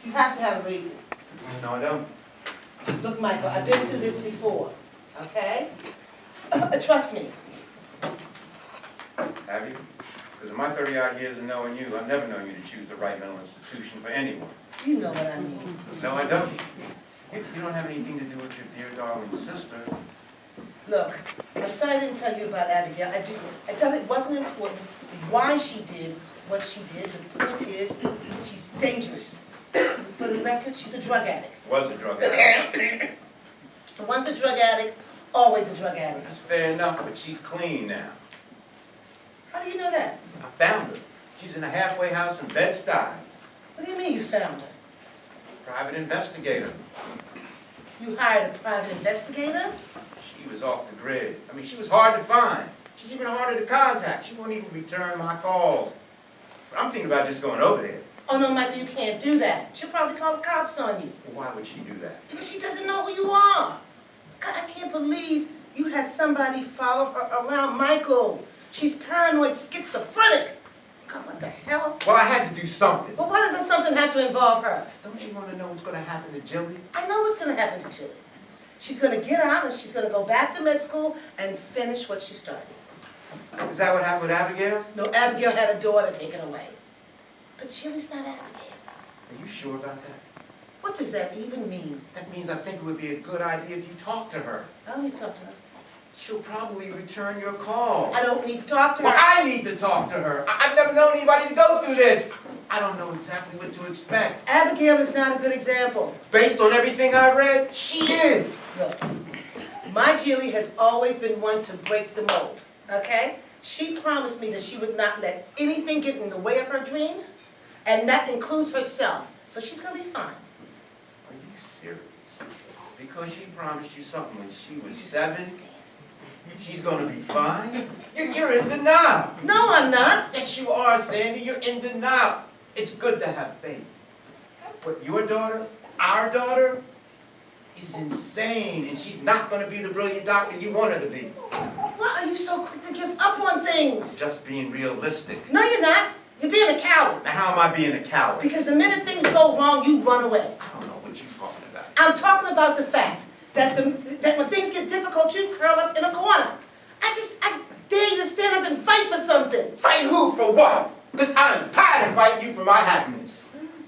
You have to have a reason. No, I don't. Look, Michael, I've been through this before, okay? Trust me. Have you? Because in my 30-odd years of knowing you, I've never known you to choose the right mental institution for anyone. You know what I mean. No, I don't. You don't have anything to do with your dear darling sister. Look, I'm sorry I didn't tell you about Abigail. I thought it wasn't important why she did what she did. The point is, she's dangerous. For the record, she's a drug addict. Was a drug addict. Once a drug addict, always a drug addict. That's fair enough, but she's clean now. How do you know that? I found her. She's in a halfway house in Bed-Stuy. What do you mean you found her? Private investigator. You hired a private investigator? She was off the grid. I mean, she was hard to find. She's even harder to contact. She won't even return my calls. But I'm thinking about just going over there. Oh no, Michael, you can't do that. She'll probably call the cops on you. Well, why would she do that? Because she doesn't know who you are. God, I can't believe you had somebody follow her around, Michael. She's paranoid, schizophrenic. God, what the hell? Well, I had to do something. But why does this something have to involve her? Don't you want to know what's going to happen to Gilli? I know what's going to happen to Chili. She's going to get out and she's going to go back to med school and finish what she started. Is that what happened with Abigail? No, Abigail had a daughter taken away. But Chili's not Abigail. Are you sure about that? What does that even mean? That means I think it would be a good idea if you talk to her. I don't need to talk to her. She'll probably return your call. I don't need to talk to her. Well, I need to talk to her. I've never known anybody to go through this. I don't know exactly what to expect. Abigail is not a good example. Based on everything I read, she is. Look, my Gilli has always been one to break the mold, okay? She promised me that she would not let anything get in the way of her dreams, and that includes herself. So she's gonna be fine. Are you serious? Because she promised you something when she was 7, she's gonna be fine? You're in denial. No, I'm not. Yes, you are, Sandy. You're in denial. It's good to have faith. But your daughter, our daughter, is insane, and she's not going to be the brilliant doctor you want her to be. Why are you so quick to give up on things? Just being realistic. No, you're not. You're being a coward. Now, how am I being a coward? Because the minute things go wrong, you run away. I don't know what you're talking about. I'm talking about the fact that that when things get difficult, you curl up in a corner. I dare you to stand up and fight for something. Fight who for what? Because I'm tired of fighting you for my happiness.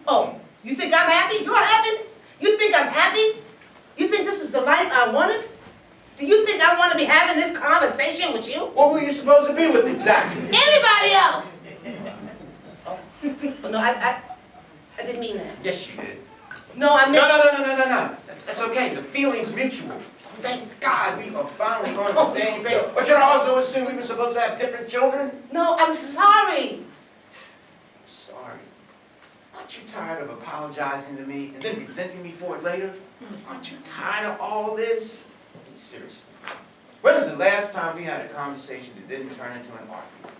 Oh, you think I'm happy? Your happiness? You think I'm happy? You think this is the life I wanted? Do you think I want to be having this conversation with you? What were you supposed to be with exactly? Anybody else? Oh, no, I didn't mean that. Yes, you did. No, I meant... No. That's okay. The feeling's mutual. Thank God we are finally on the same page. But you also assume we were supposed to have different children? No, I'm sorry. Sorry. Aren't you tired of apologizing to me and then resenting me for it later? Aren't you tired of all this? Seriously. When was the last time we had a conversation that didn't turn into an argument?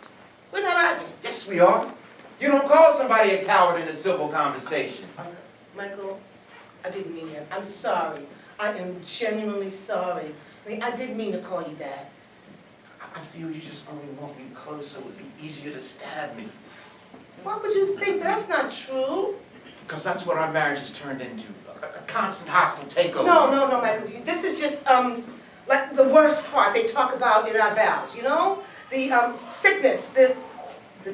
We're not arguing. Yes, we are. You don't call somebody a coward in a civil conversation. Michael, I didn't mean that. I'm sorry. I am genuinely sorry. I didn't mean to call you that. I feel you just only want me close so it would be easier to stab me. Why would you think that's not true? Because that's what our marriage has turned into. A constant hostile takeover. No, Michael. This is just, like the worst part they talk about in our vows, you know? The, sickness, the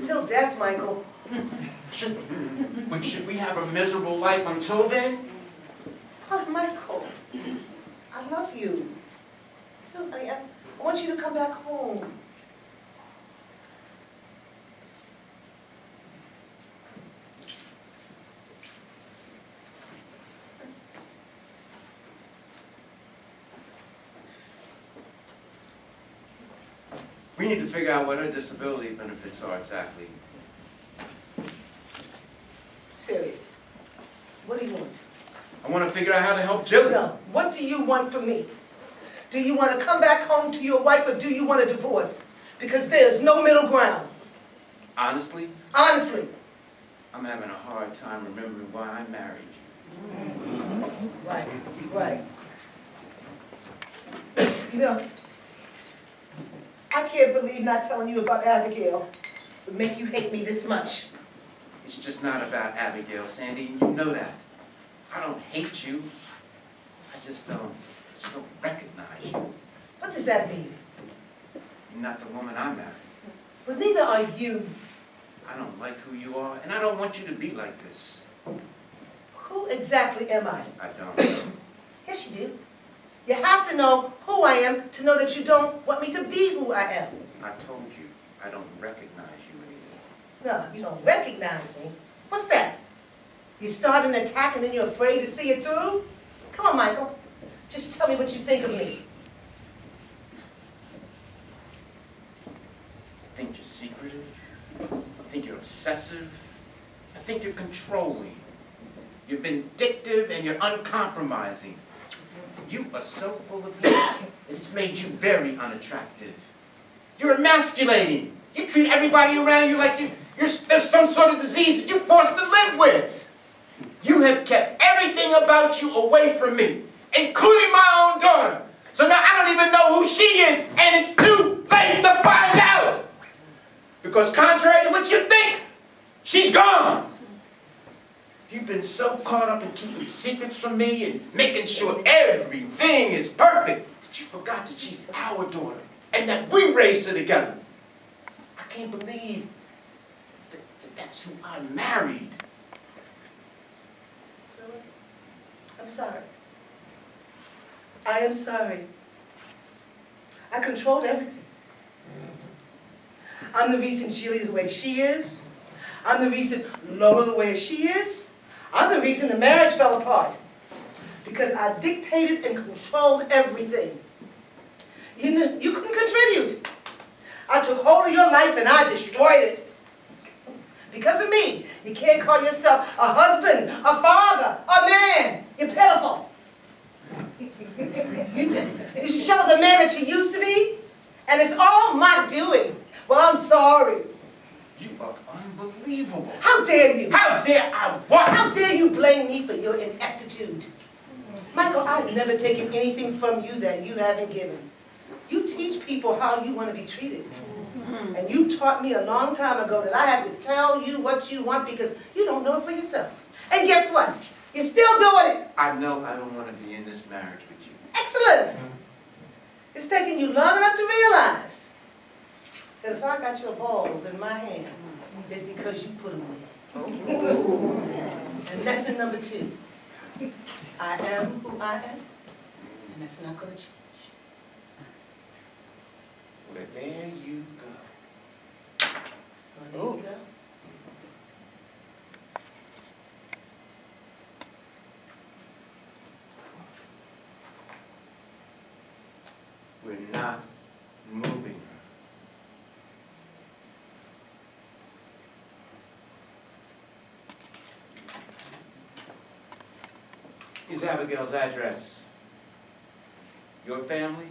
till death, Michael. Should we have a miserable life until then? Oh, Michael, I love you. Too, honey. I want you to come back home. We need to figure out what her disability benefits are exactly. Serious. What do you want? I want to figure out how to help Gilli. No. What do you want from me? Do you want to come back home to your wife or do you want a divorce? Because there's no middle ground. Honestly, Honestly. I'm having a hard time remembering why I married you. Right. You know, I can't believe not telling you about Abigail would make you hate me this much. It's just not about Abigail, Sandy, and you know that. I don't hate you. I just don't recognize you. What does that mean? You're not the woman I married. But neither are you. I don't like who you are, and I don't want you to be like this. Who exactly am I? I don't. Yes, you do. You have to know who I am to know that you don't want me to be who I am. I told you, I don't recognize you anymore. No, you don't recognize me. What's that? You start an attack and then you're afraid to see it through? Come on, Michael. Just tell me what you think of me. I think you're secretive. I think you're obsessive. I think you're controlling. You're vindictive and you're uncompromising. You are so full of hate, it's made you very unattractive. You're emasculating. You treat everybody around you like there's some sort of disease that you're forced to live with. You have kept everything about you away from me, including my own daughter. So now I don't even know who she is, and it's too late to find out. Because contrary to what you think, she's gone. You've been so caught up in keeping secrets from me and making sure everything is perfect that you forgot that she's our daughter and that we raised her together. I can't believe that that's who I married. I'm sorry. I am sorry. I controlled everything. I'm the reason Gilli's the way she is. I'm the reason Laura's the way she is. I'm the reason the marriage fell apart. Because I dictated and controlled everything. You couldn't contribute. I took hold of your life and I destroyed it. Because of me, you can't call yourself a husband, a father, a man. You're pitiful. You show the man that you used to be, and it's all my doing. Well, I'm sorry. You are unbelievable. How dare you? How dare I what? How dare you blame me for your ineptitude? Michael, I've never taken anything from you that you haven't given. You teach people how you want to be treated. And you taught me a long time ago that I have to tell you what you want because you don't know it for yourself. And guess what? You're still doing it. I know I don't want to be in this marriage with you. Excellent. It's taken you long enough to realize that if I got your balls in my hand, it's because you put them there. And lesson number 2. I am who I am, and that's not going to change. Well, there you go. Well, there you go. We're not moving her. Here's Abigail's address. Your family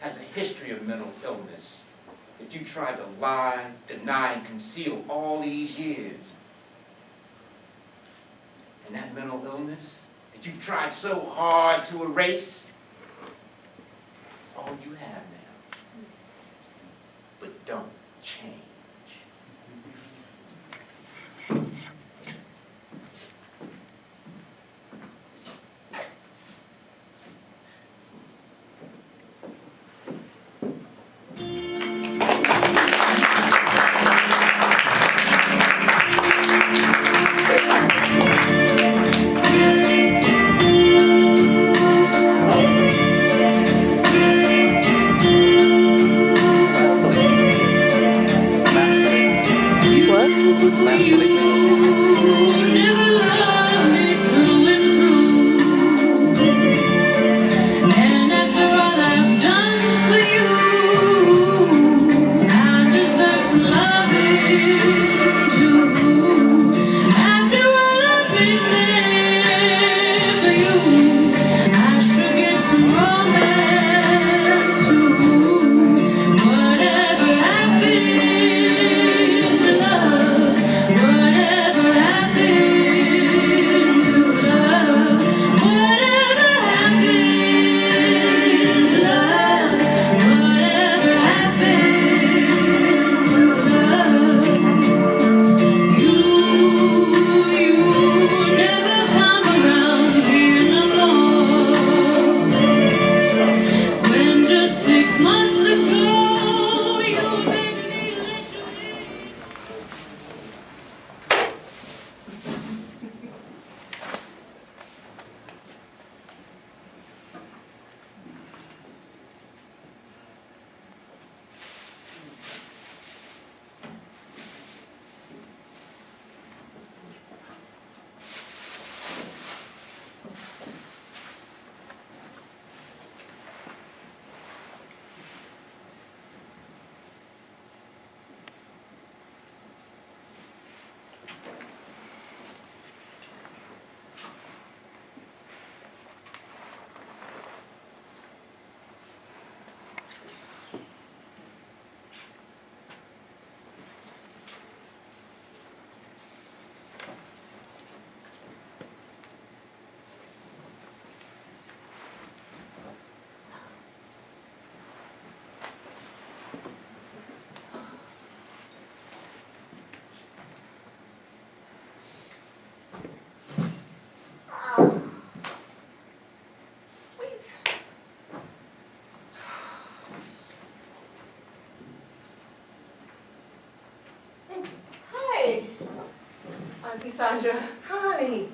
has a history of mental illness that you tried to lie, deny, and conceal all these years. And that mental illness that you've tried so hard to erase, it's all you have now. But don't change. Auntie Sandra. Hi.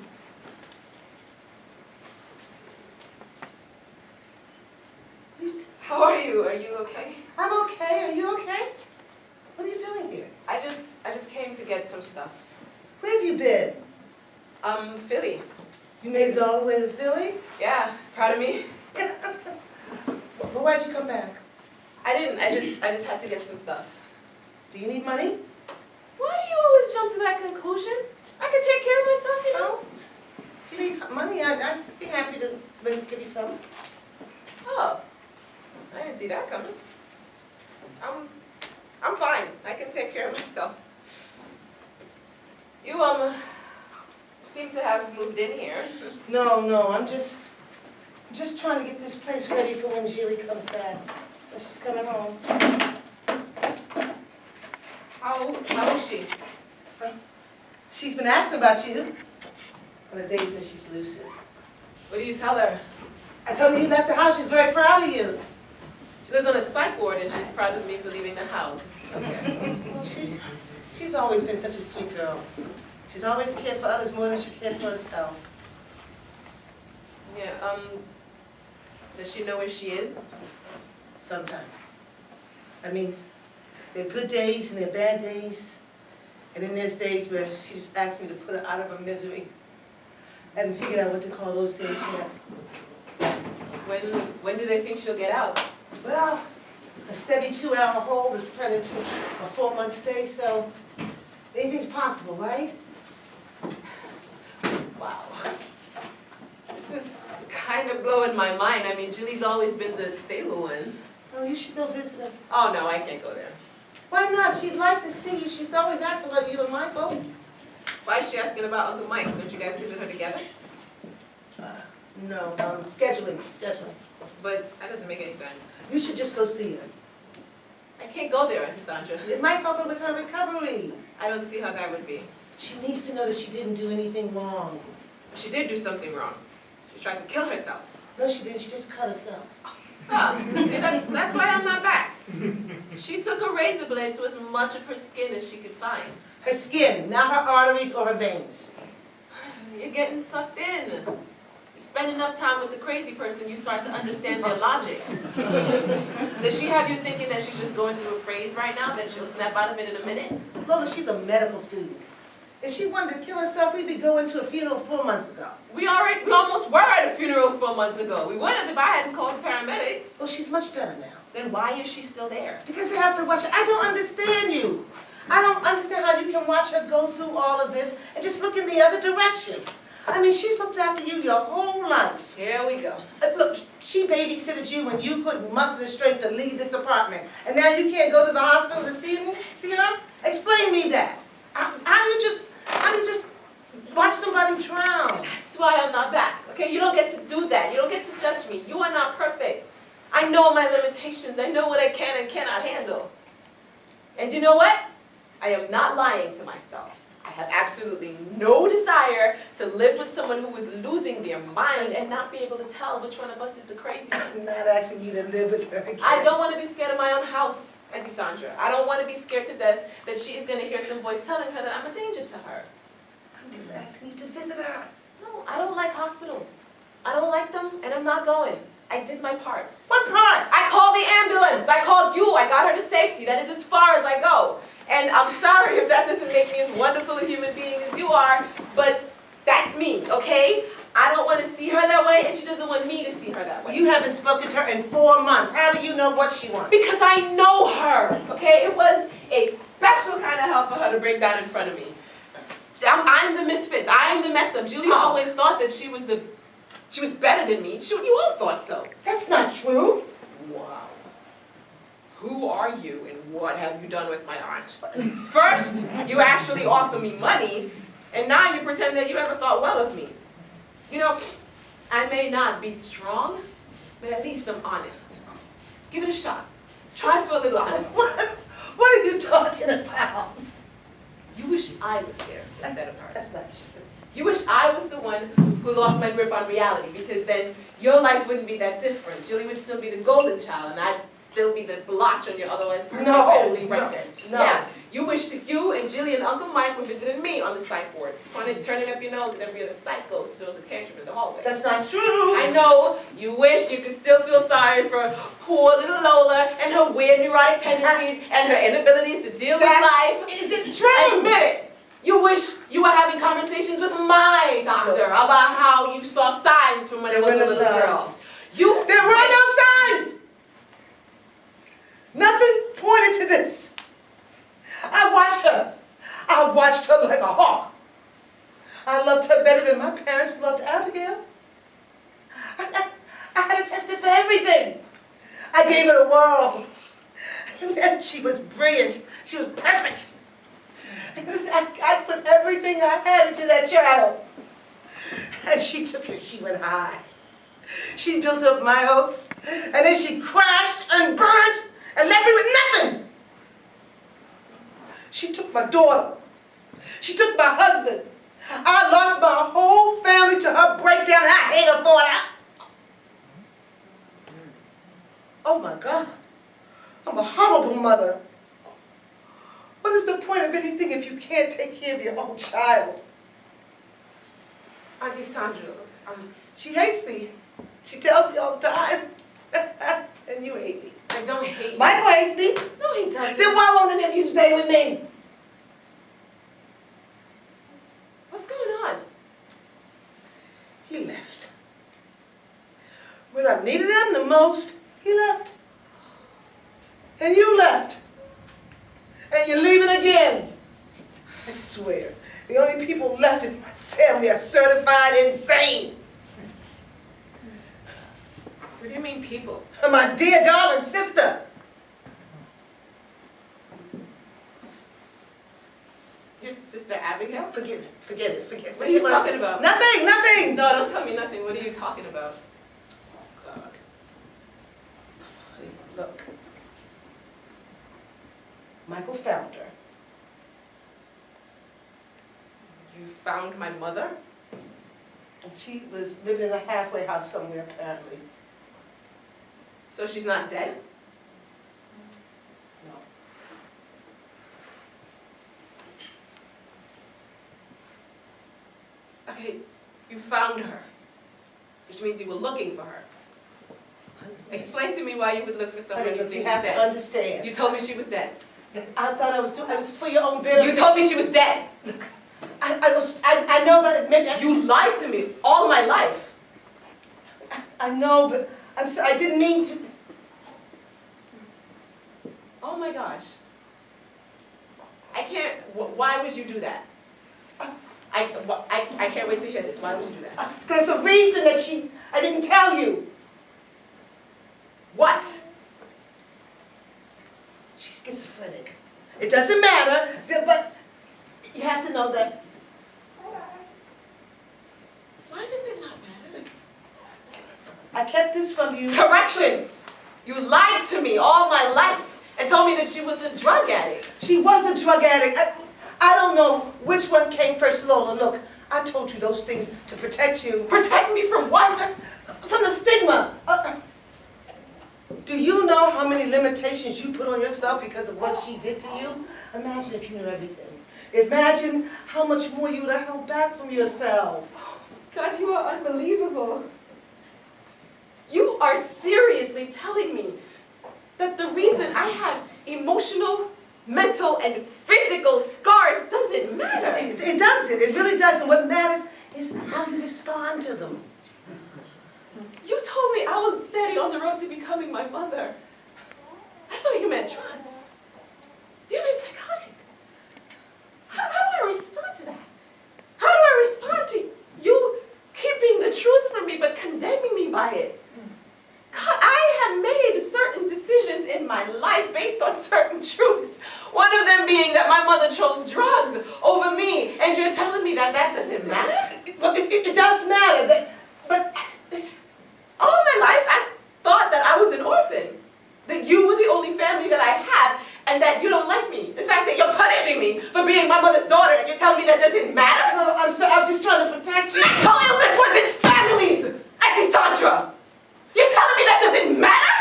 How are you? Are you okay? I'm okay. Are you okay? What are you doing here? I just came to get some stuff. Where have you been? Philly. You made it all the way to Philly? Yeah, proud of me? Well, why'd you come back? I didn't. I just had to get some stuff. Do you need money? Why do you always jump to that conclusion? I can take care of myself, you know? If you need money, I'd be happy to give you some. Oh, I didn't see that coming. I'm fine. I can take care of myself. You seem to have moved in here. No, I'm just trying to get this place ready for when GILLI comes back. So she's coming home. How is she? She's been asking about you on the days that she's lucid. What do you tell her? I told her you left the house. She's very proud of you. She lives on a psych ward and she's proud of me for leaving the house. Okay. Well, she's always been such a sweet girl. She's always cared for others more than she cared for herself. Yeah, does she know where she is? Sometimes. I mean, there are good days and there are bad days. And then there's days where she just asks me to put her out of her misery. I haven't figured out what to call those days yet. When do they think she'll get out? Well, a 72-hour hold has turned into a 4-month stay, so anything's possible, right? Wow. This is kind of blowing my mind. I mean, Julie's always been the stable one. Oh, you should go visit her. Oh, no, I can't go there. Why not? She'd like to see you. She's always asking about you and Michael. Why is she asking about Uncle Mike? Don't you guys visit her together? No, scheduling. But that doesn't make any sense. You should just go see her. I can't go there, Auntie Sandra. It might help her with her recovery. I don't see how that would be. She needs to know that she didn't do anything wrong. She did do something wrong. She tried to kill herself. No, she didn't. She just cut herself. Oh, see, that's why I'm not back. She took a razor blade to as much of her skin as she could find. Her skin, not her arteries or her veins. You're getting sucked in. You spend enough time with the crazy person, you start to understand their logic. Does she have you thinking that she's just going through a phase right now, that she'll snap out of it in a minute? Lola, she's a medical student. If she wanted to kill herself, we'd be going to a funeral 4 months ago. We almost were at a funeral 4 months ago. We would have if I hadn't called the paramedics. Well, she's much better now. Then why is she still there? Because they have to watch her. I don't understand you. I don't understand how you can watch her go through all of this and just look in the other direction. I mean, she's looked after you your whole life. Here we go. Look, she babysitted you when you couldn't muster the strength to leave this apartment. And now you can't go to the hospital to see her? Explain me that. How do you just watch somebody drown? That's why I'm not back, okay? You don't get to do that. You don't get to judge me. You are not perfect. I know my limitations. I know what I can and cannot handle. And you know what? I am not lying to myself. I have absolutely no desire to live with someone who is losing their mind and not be able to tell which one of us is the crazy one. I'm not asking you to live with her again. I don't want to be scared of my own house, Auntie Sandra. I don't want to be scared to death that she is going to hear some voice telling her that I'm a danger to her. I'm just asking you to visit her. No, I don't like hospitals. I don't like them, and I'm not going. I did my part. What part? I called the ambulance. I called you. I got her to safety. That is as far as I go. And I'm sorry if that doesn't make me as wonderful a human being as you are, but that's me, okay? I don't want to see her that way, and she doesn't want me to see her that way. You haven't spoken to her in 4 months. How do you know what she wants? Because I know her, okay? It was a special kind of help for her to break down in front of me. I'm the misfit. I am the mess up. Julia always thought that she was better than me. You all thought so. That's not true. Wow. Who are you and what have you done with my aunt? First, you actually offer me money, and now you pretend that you ever thought well of me. You know, I may not be strong, but at least I'm honest. Give it a shot. Try for a little honesty. What are you talking about? You wish I was there instead of her. That's not true. You wish I was the one who lost my grip on reality, because then your life wouldn't be that different. Julie would still be the golden child, and I'd still be the blotch on your otherwise perfect No, family record. no. Yeah, you wish that you and Gilly and Uncle Mike were visiting me on the psych ward, turning up your nose at every other psycho who throws a tantrum in the hallway. That's not true. I know you wish you could still feel sorry for poor little Lola and her weird neurotic tendencies and her inabilities to deal with life. Isn't true. Admit it. You wish you were having conversations with my doctor about how you saw signs from when I was a little girl. There were no signs. Nothing pointed to this. I watched her like a hawk. I loved her better than my parents loved Abigail. I had a test for everything. I gave her the world. And she was brilliant. She was perfect. I put everything I had into that child. And she took it, she went high. She built up my hopes, and then she crashed and burnt and left me with nothing. She took my daughter. She took my husband. I lost my whole family to her breakdown, and I hate her for it. Oh my God, I'm a horrible mother. What is the point of anything if you can't take care of your own child? Auntie Sandra, She hates me. She tells me all the time. And you hate me. I don't hate you. Michael hates me. No, he doesn't. Then why won't any of you stay with me? What's going on? He left. When I needed him the most, he left. And you left. And you're leaving again. I swear, the only people left in my family are certified insane. What do you mean, people? My dear darling sister. Your sister Abigail? Forget it. What are you talking about? Nothing. No, don't tell me nothing. What are you talking about? Oh, God. Look. Michael found her. You found my mother? And she was living in a halfway house somewhere, apparently. So she's not dead? No. Okay, you found her, which means you were looking for her. Explain to me why you would look for someone Honey, you look, think you have is to dead. understand. You told me she was dead. I thought I was doing it was for your own benefit. You told me she was dead. I know, but admit that. You lied to me all my life. I know, but I'm sorry, I didn't mean to. Oh my gosh. I can't, why would you do that? I can't wait to hear this. Why would you do that? There's a reason that I didn't tell you. What? She's schizophrenic. It doesn't matter, but you have to know that. Why does it not matter? I kept this from you. Correction! You lied to me all my life and told me that she was a drug addict. She was a drug addict. I don't know which one came first, Lola. Look, I told you those things to protect you. Protect me from what? From the stigma. Do you know how many limitations you put on yourself because of what she did to you? Imagine if you knew everything. Imagine how much more you would have held back from yourself. God, you are unbelievable. You are seriously telling me that the reason I have emotional, mental, and physical scars doesn't matter? It doesn't. It really doesn't. What matters is how you respond to them. You told me I was steady on the road to becoming my mother. I thought you meant drugs. You meant psychotic. How do I respond to that? How do I respond to you keeping the truth from me but condemning me by it? God, I have made certain decisions in my life based on certain truths. One of them being that my mother chose drugs over me, and you're telling me that that doesn't matter? Well, it does matter. But all my life, I thought that I was an orphan, that you were the only family that I had, and that you don't like me. In fact, that you're punishing me for being my mother's daughter, and you're telling me that doesn't matter? no, I'm sorry. I'm just trying to protect you. I told you this was in families, Auntie Sandra. You're telling me that doesn't matter?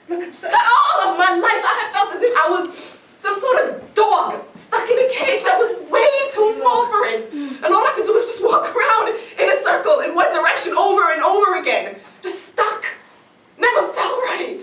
All of my life, I have felt as if I was some sort of dog stuck in a cage that was way too small for it. And all I could do was just walk around in a circle in one direction over and over again. Just stuck. Never felt right.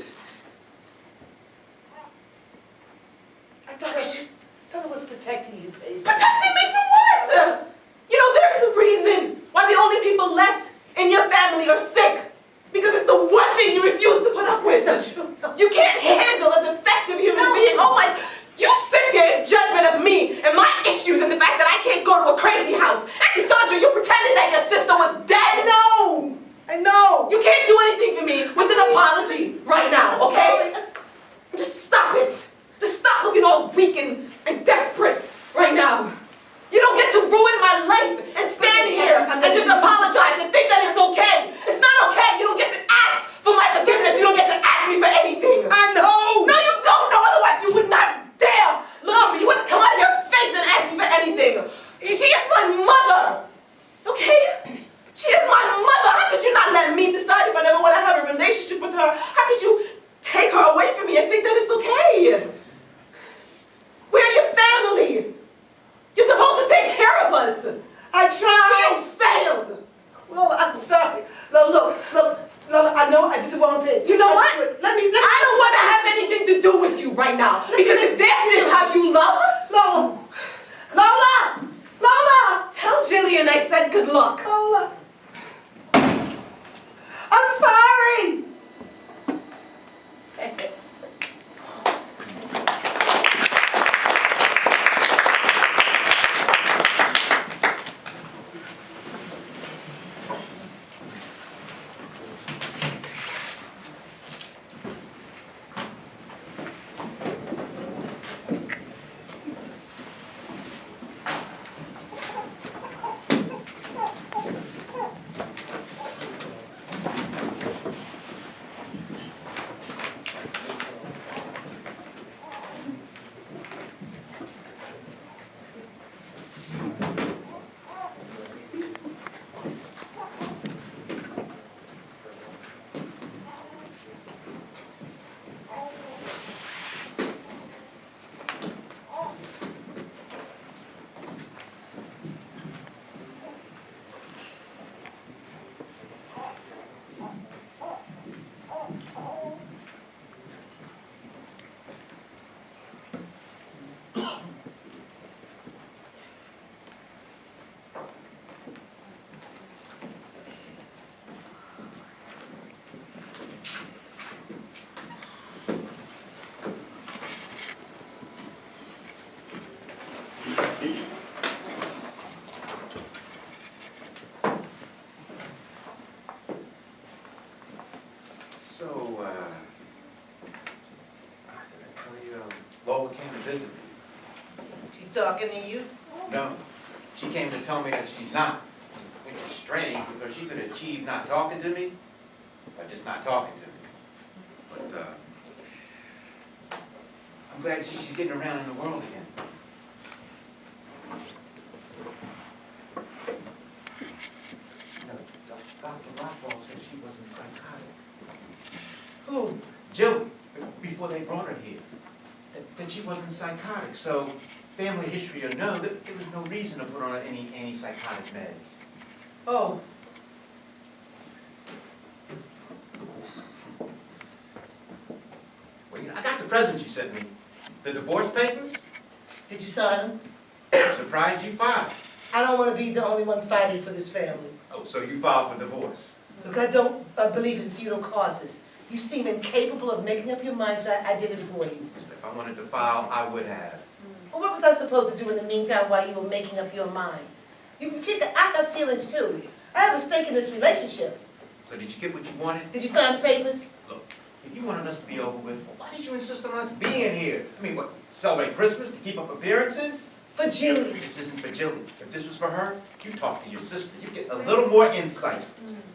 I thought it was protecting you, baby. Protecting me from what? You know, there is a reason why the only people left in your family are sick. Because it's the one thing you refuse to put up with. That's not true. You can't handle a defective human being. Oh my, you sit there in judgment of me and my issues and the fact that I can't go to a crazy house. Auntie Sandra, you pretended that your sister was dead. No. I know. You can't do anything for me with an apology right now, okay? Just stop it. Just stop looking all weak and desperate right now. You don't get to ruin my life and stand here and just apologize and think that it's okay. It's not okay. You don't get to ask for my forgiveness. You don't get to ask me for anything. I know. No, you don't know. Otherwise, you would not dare look at me. You wouldn't come out of your face and ask me for anything. She is my mother. Okay? She is my mother. How could you not let me decide if I never want to have a relationship with her? How could you take her away from me and think that it's okay? We're your family. You're supposed to take care of us. I tried. You failed. Lola, I'm sorry. Lola, I know I did the wrong thing. You know what? Let me. I don't want to have anything to do with you right now. Because if this is how you love her, Lola, tell Jillian I said good luck. Lola. I'm sorry. So, did I tell you, Lola came to visit me? She's talking to you. No, she came to tell me that she's not, which is strange because she could achieve not talking to me by just not talking to me. But, I'm glad to see she's getting around in the world again. You know, Dr. Rockwell said she wasn't psychotic. Who? Jill, before they brought her here, that she wasn't psychotic. So, family history or no, there was no reason to put her on any antipsychotic meds. Oh. Well, you know, I got the present you sent me. The divorce papers. Did you sign them? I'm surprised you filed. I don't want to be the only one fighting for this family. Oh, so you filed for divorce. Look, I don't believe in feudal causes. You seem incapable of making up your mind, so I did it for you. If I wanted to file, I would have. Well, what was I supposed to do in the meantime while you were making up your mind? You figure I have feelings too. I have a stake in this relationship. So did you get what you wanted? Did you sign the papers? Look, if you wanted us to be over with, why did you insist on us being here? I mean, what, celebrate Christmas to keep up appearances? For Jilly. This isn't for Jilly. If this was for her, you talk to your sister. You get a little more insight.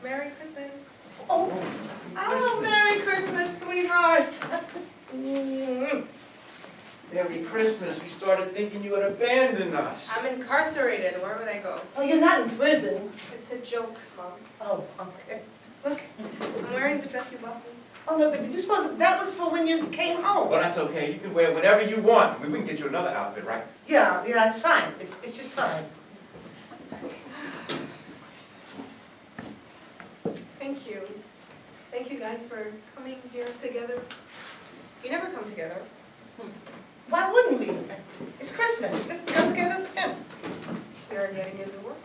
Merry Christmas. Oh, Oh, Merry Christmas, sweetheart. Merry Christmas. We started thinking you had abandoned us. I'm incarcerated. Where would I go? oh, you're not in prison. It's a joke, Mom. Oh, okay. Look, I'm wearing the dress you bought me. Oh, no, but did you suppose that was for when you came home? Well, that's okay. You can wear whatever you want. We can get you another outfit, right? Yeah, it's fine. It's just fine. Thank you. Thank you guys for coming here together. We never come together. Why wouldn't we? It's Christmas. Let's come together as a family. We are getting a divorce.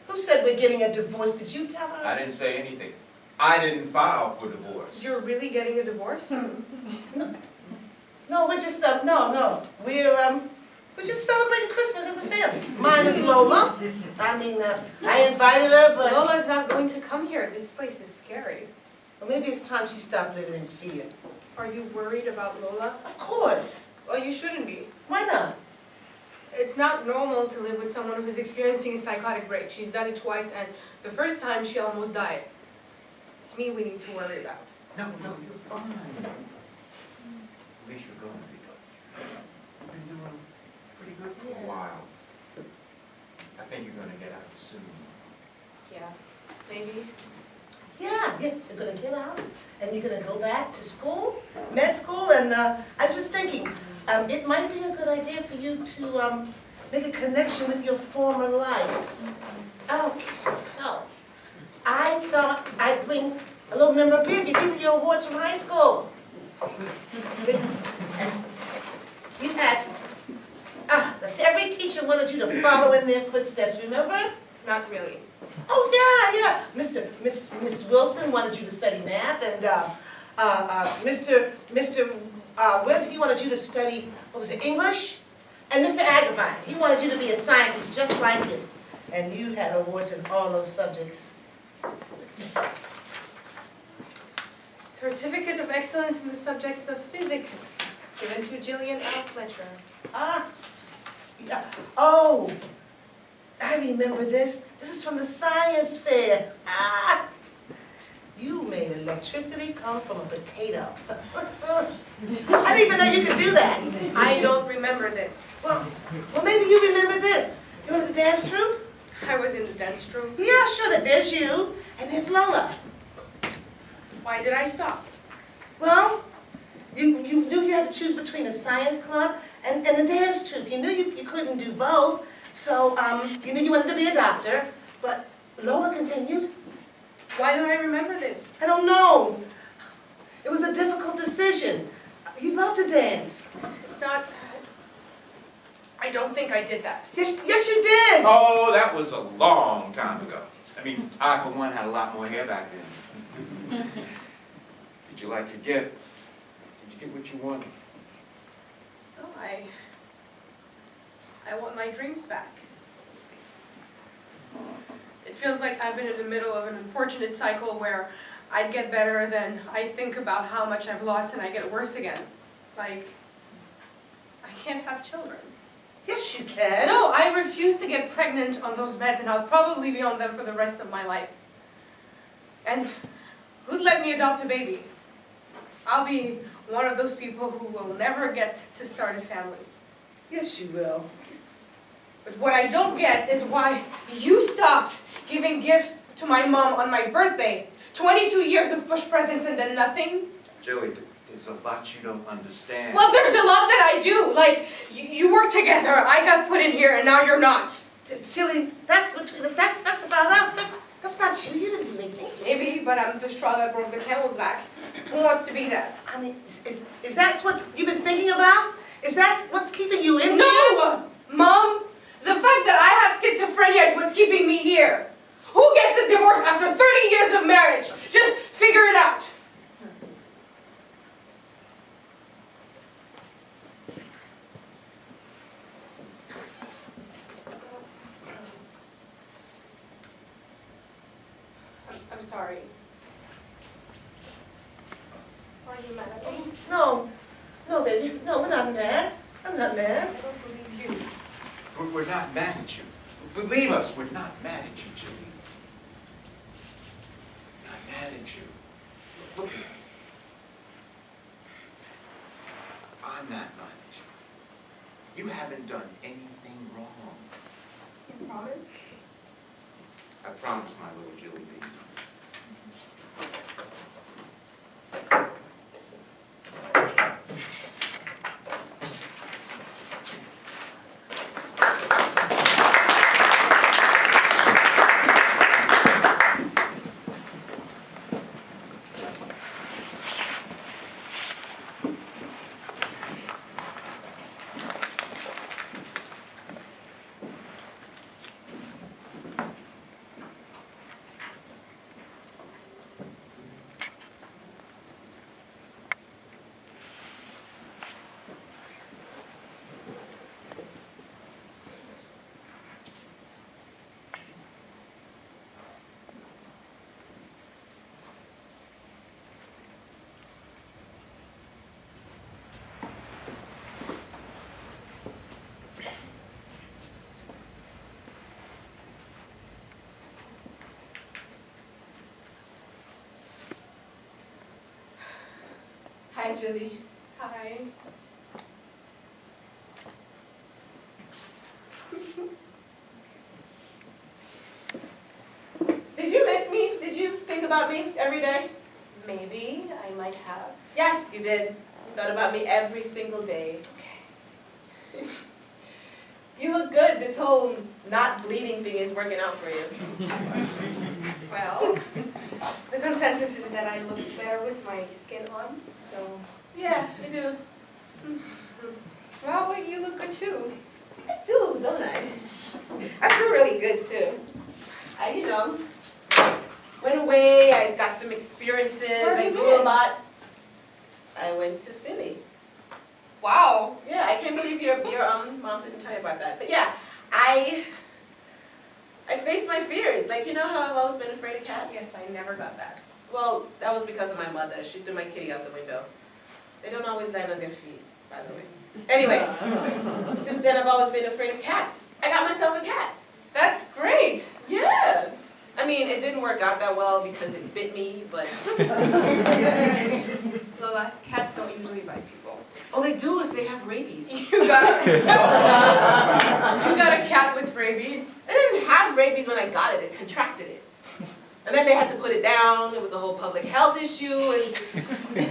Who said we're getting a divorce? Did you tell her? I didn't say anything. I didn't file for divorce. You're really getting a divorce? No, we're just, no. We're just celebrating Christmas as a family. Minus Lola. I mean, I invited her, but... Lola's not going to come here. This place is scary. Well, maybe it's time she stopped living in fear. Are you worried about Lola? Of course. Well, you shouldn't be. Why not? It's not normal to live with someone who's experiencing a psychotic break. She's done it twice, and the first time she almost died. It's me we need to worry about. No, you're fine. At least you're going to be good. You've been doing pretty good for a while. I think you're going to get out soon. Yeah, maybe. Yeah, you're gonna get out, and you're gonna go back to school, med school, and I was just thinking, it might be a good idea for you to make a connection with your former life. Okay, so, I thought I'd bring a little memorabilia. These are your awards from high school. You had, every teacher wanted you to follow in their footsteps, remember? Not really. Oh, yeah. Miss Wilson wanted you to study math, and Mr. Wind, he wanted you to study, what was it, English? And Mr. Agravine, he wanted you to be a scientist just like him. And you had awards in all those subjects. Yes. Certificate of Excellence in the subjects of physics, given to Jillian L. Fletcher. Yeah. Oh, I remember this. This is from the science fair. You made electricity come from a potato. I didn't even know you could do that. I don't remember this. Well, maybe you remember this. You remember the dance troupe? I was in the dance troupe. Yeah, sure, there's you, and there's Lola. Why did I stop? Well, you knew you had to choose between a science club and a dance troupe. You knew you couldn't do both, so you knew you wanted to be a doctor, but Lola continued. Why do I remember this? I don't know. It was a difficult decision. You love to dance. It's not... I don't think I did that. Yes, you did. Oh, that was a long time ago. I mean, I, for one, had a lot more hair back then. Did you like your gift? Did you get what you wanted? Oh, I want my dreams back. It feels like I've been in the middle of an unfortunate cycle where I'd get better, then I think about how much I've lost and I get worse again. Like, I can't have children. Yes, you can. No, I refuse to get pregnant on those meds, and I'll probably be on them for the rest of my life. And who'd let me adopt a baby? I'll be one of those people who will never get to start a family. Yes, you will. But what I don't get is why you stopped giving gifts to my mom on my birthday. 22 years of push presents and then nothing. Jilly, there's a lot you don't understand. Well, there's a lot that I do. Like, you work together, I got put in here, and now you're not. Silly, that's about us. That's not you. You didn't do anything. Maybe, but I'm the straw that broke the camel's back. Who wants to be that? I mean, is that what you've been thinking about? Is that what's keeping you in here? No! Mom, the fact that I have schizophrenia is what's keeping me here. Who gets a divorce after 30 years of marriage? Just figure it out. I'm sorry. Are you mad at me? No, baby. No, we're not mad. I'm not mad. I don't believe you. We're not mad at you. Believe us, we're not mad at you, Jilly. Not mad at you. Look at me. I'm not mad at you. You haven't done anything wrong. You promise? I promise, my little Jilly baby. Hi, Gilly. Hi. Did you miss me? Did you think about me every day? Maybe I might have. Yes, you did. You thought about me every single day. You look good. This whole not bleeding thing is working out for you. Well, the consensus is that I look better with my skin on, so. Yeah, you do. Well, you look good too. I do, don't I? I feel really good too. I went away, I got some experiences, Where have I you grew a been? lot. I went to Philly. Wow. Yeah, I can't believe your mom didn't tell you about that. But yeah, I faced my fears. Like, you know how I've always been afraid of cats? Yes, I never got that. Well, that was because of my mother. She threw my kitty out the window. They don't always land on their feet, by the way. Anyway, since then I've always been afraid of cats. I got myself a cat. That's great. Yeah. I mean, it didn't work out that well because it bit me, but... Lola, cats don't usually bite people. Oh, they do if they have rabies. You got you got a cat with rabies. It didn't have rabies when I got it. It contracted it. And then they had to put it down. It was a whole public health issue, and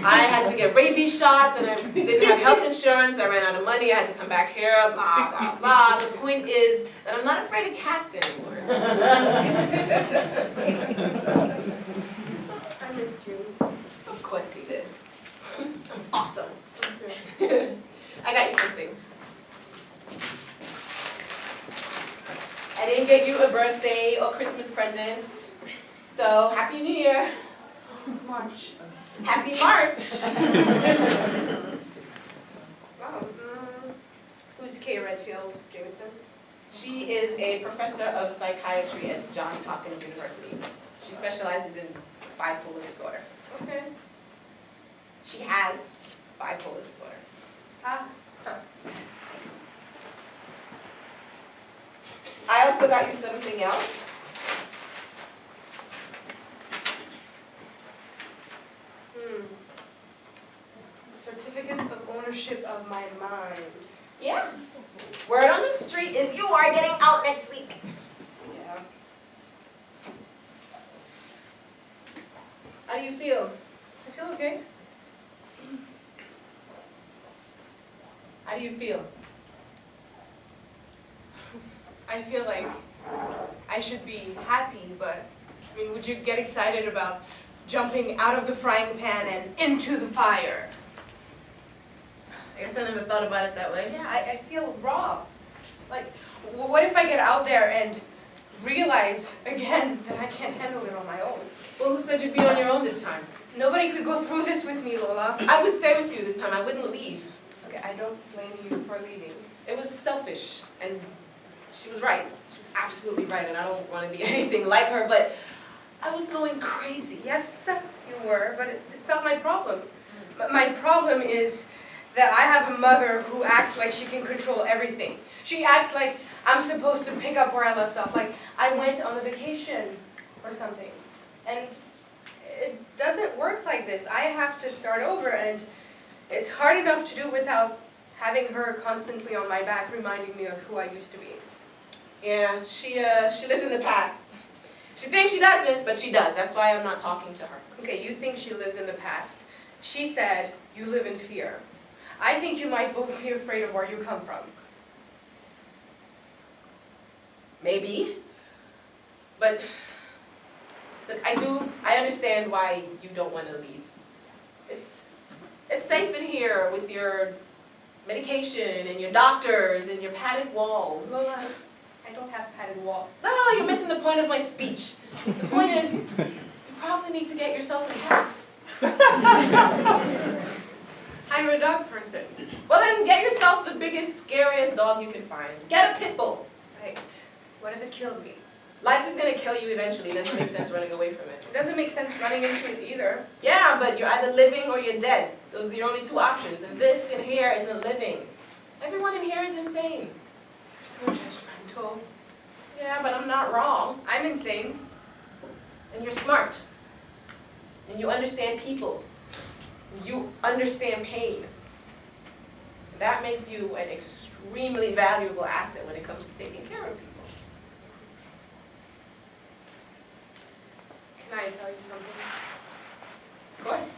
I had to get rabies shots, and I didn't have health insurance. I ran out of money. I had to come back here, blah, blah, blah. The point is that I'm not afraid of cats anymore. I missed you. Of course you did. I'm awesome. I got you something. I didn't get you a birthday or Christmas present. So, Happy New Year. It's March. Happy March. Wow. Who's Kay Redfield Jameson? She is a professor of psychiatry at Johns Hopkins University. She specializes in bipolar disorder. Okay. She has bipolar disorder. Ah. I also got you something else. Certificate of ownership of my mind. Yeah. Word on the street is you are getting out next week. Yeah. How do you feel? I feel okay. How do you feel? I feel like I should be happy, but I mean, would you get excited about jumping out of the frying pan and into the fire? I guess I never thought about it that way. Yeah, I feel raw. Like, what if I get out there and realize again that I can't handle it on my own? Well, who said you'd be on your own this time? Nobody could go through this with me, Lola. I would stay with you this time. I wouldn't leave. Okay, I don't blame you for leaving. It was selfish, and she was right. She was absolutely right, and I don't want to be anything like her, but I was going crazy. Yes, you were, but it's not my problem. My problem is that I have a mother who acts like she can control everything. She acts like I'm supposed to pick up where I left off, like I went on a vacation or something. And it doesn't work like this. I have to start over, and it's hard enough to do without having her constantly on my back reminding me of who I used to be. Yeah, she lives in the past. She thinks she doesn't, but she does. That's why I'm not talking to her. Okay, you think she lives in the past. She said you live in fear. I think you might both be afraid of where you come from. Maybe. But look, I understand why you don't want to leave. It's safe in here with your medication and your doctors and your padded walls. Lola, I don't have padded walls. No, you're missing the point of my speech. The point is, you probably need to get yourself a cat. I'm a dog person. Well then, get yourself the biggest, scariest dog you can find. Get a pit bull. Right. What if it kills me? Life is gonna kill you eventually. It doesn't make sense running away from it. It doesn't make sense running into it either. Yeah, but you're either living or you're dead. Those are your only two options. And this in here isn't living. Everyone in here is insane. You're so judgmental. Yeah, but I'm not wrong. I'm insane. And you're smart. And you understand people. You understand pain. That makes you an extremely valuable asset when it comes to taking care of people. Can I tell you something? Of course.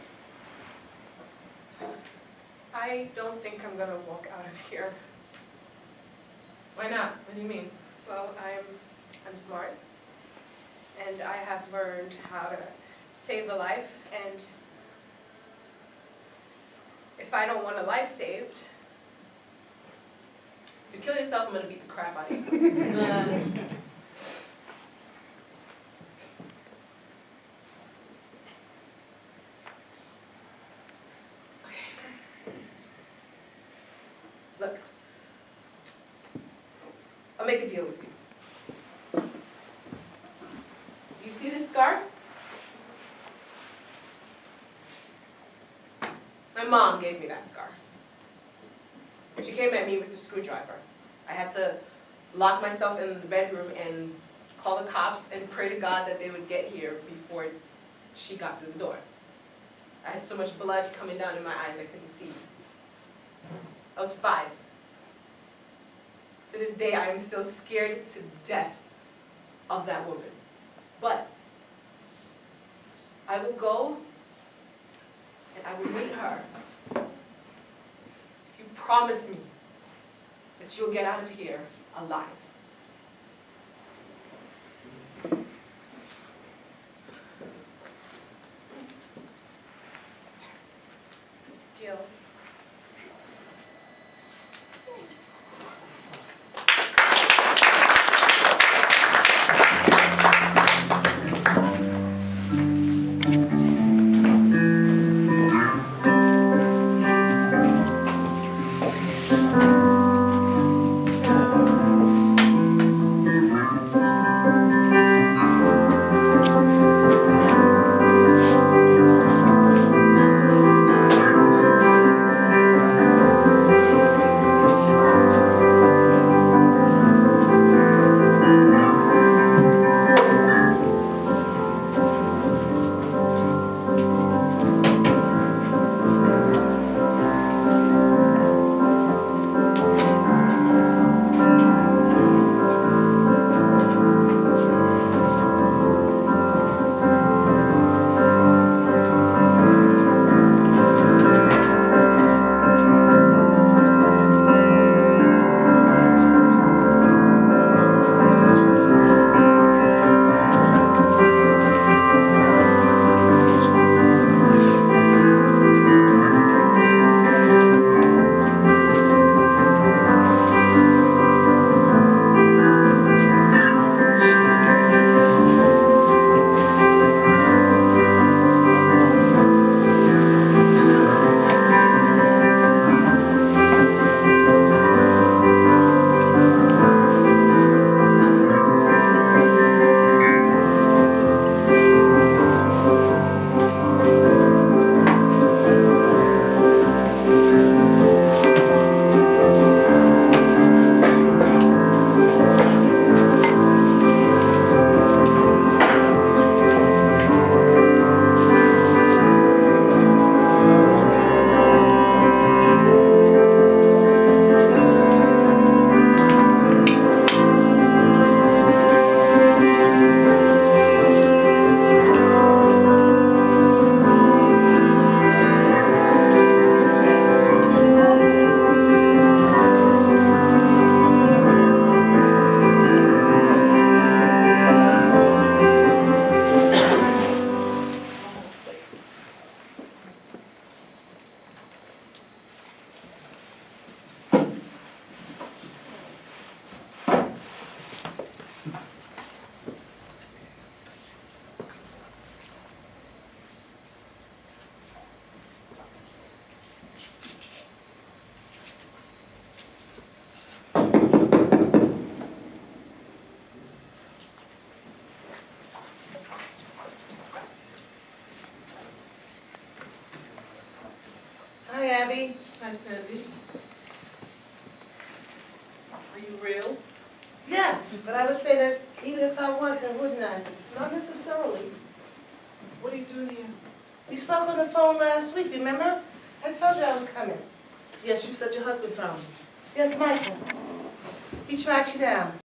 I don't think I'm gonna walk out of here. Why not? What do you mean? Well, I'm smart, and I have learned how to save a life, and if I don't want a life saved, If you kill yourself, I'm gonna beat the crap out of you. Look, I'll make a deal with you. Do you see this scar? My mom gave me that scar. She came at me with a screwdriver. I had to lock myself in the bedroom and call the cops and pray to God that they would get here before she got through the door. I had so much blood coming down in my eyes I couldn't see. I was 5. To this day, I am still scared to death of that woman. But I will go and I will meet her. If you promise me that you'll get out of here alive. deal. Hi, Abby. Hi, Sandy. Are you real? Yes, but I would say that even if I wasn't, wouldn't I? Not necessarily. What are you doing here? We spoke on the phone last week, remember? I told you I was coming. Yes, you said your husband found me. Yes, Michael. He tracked you down.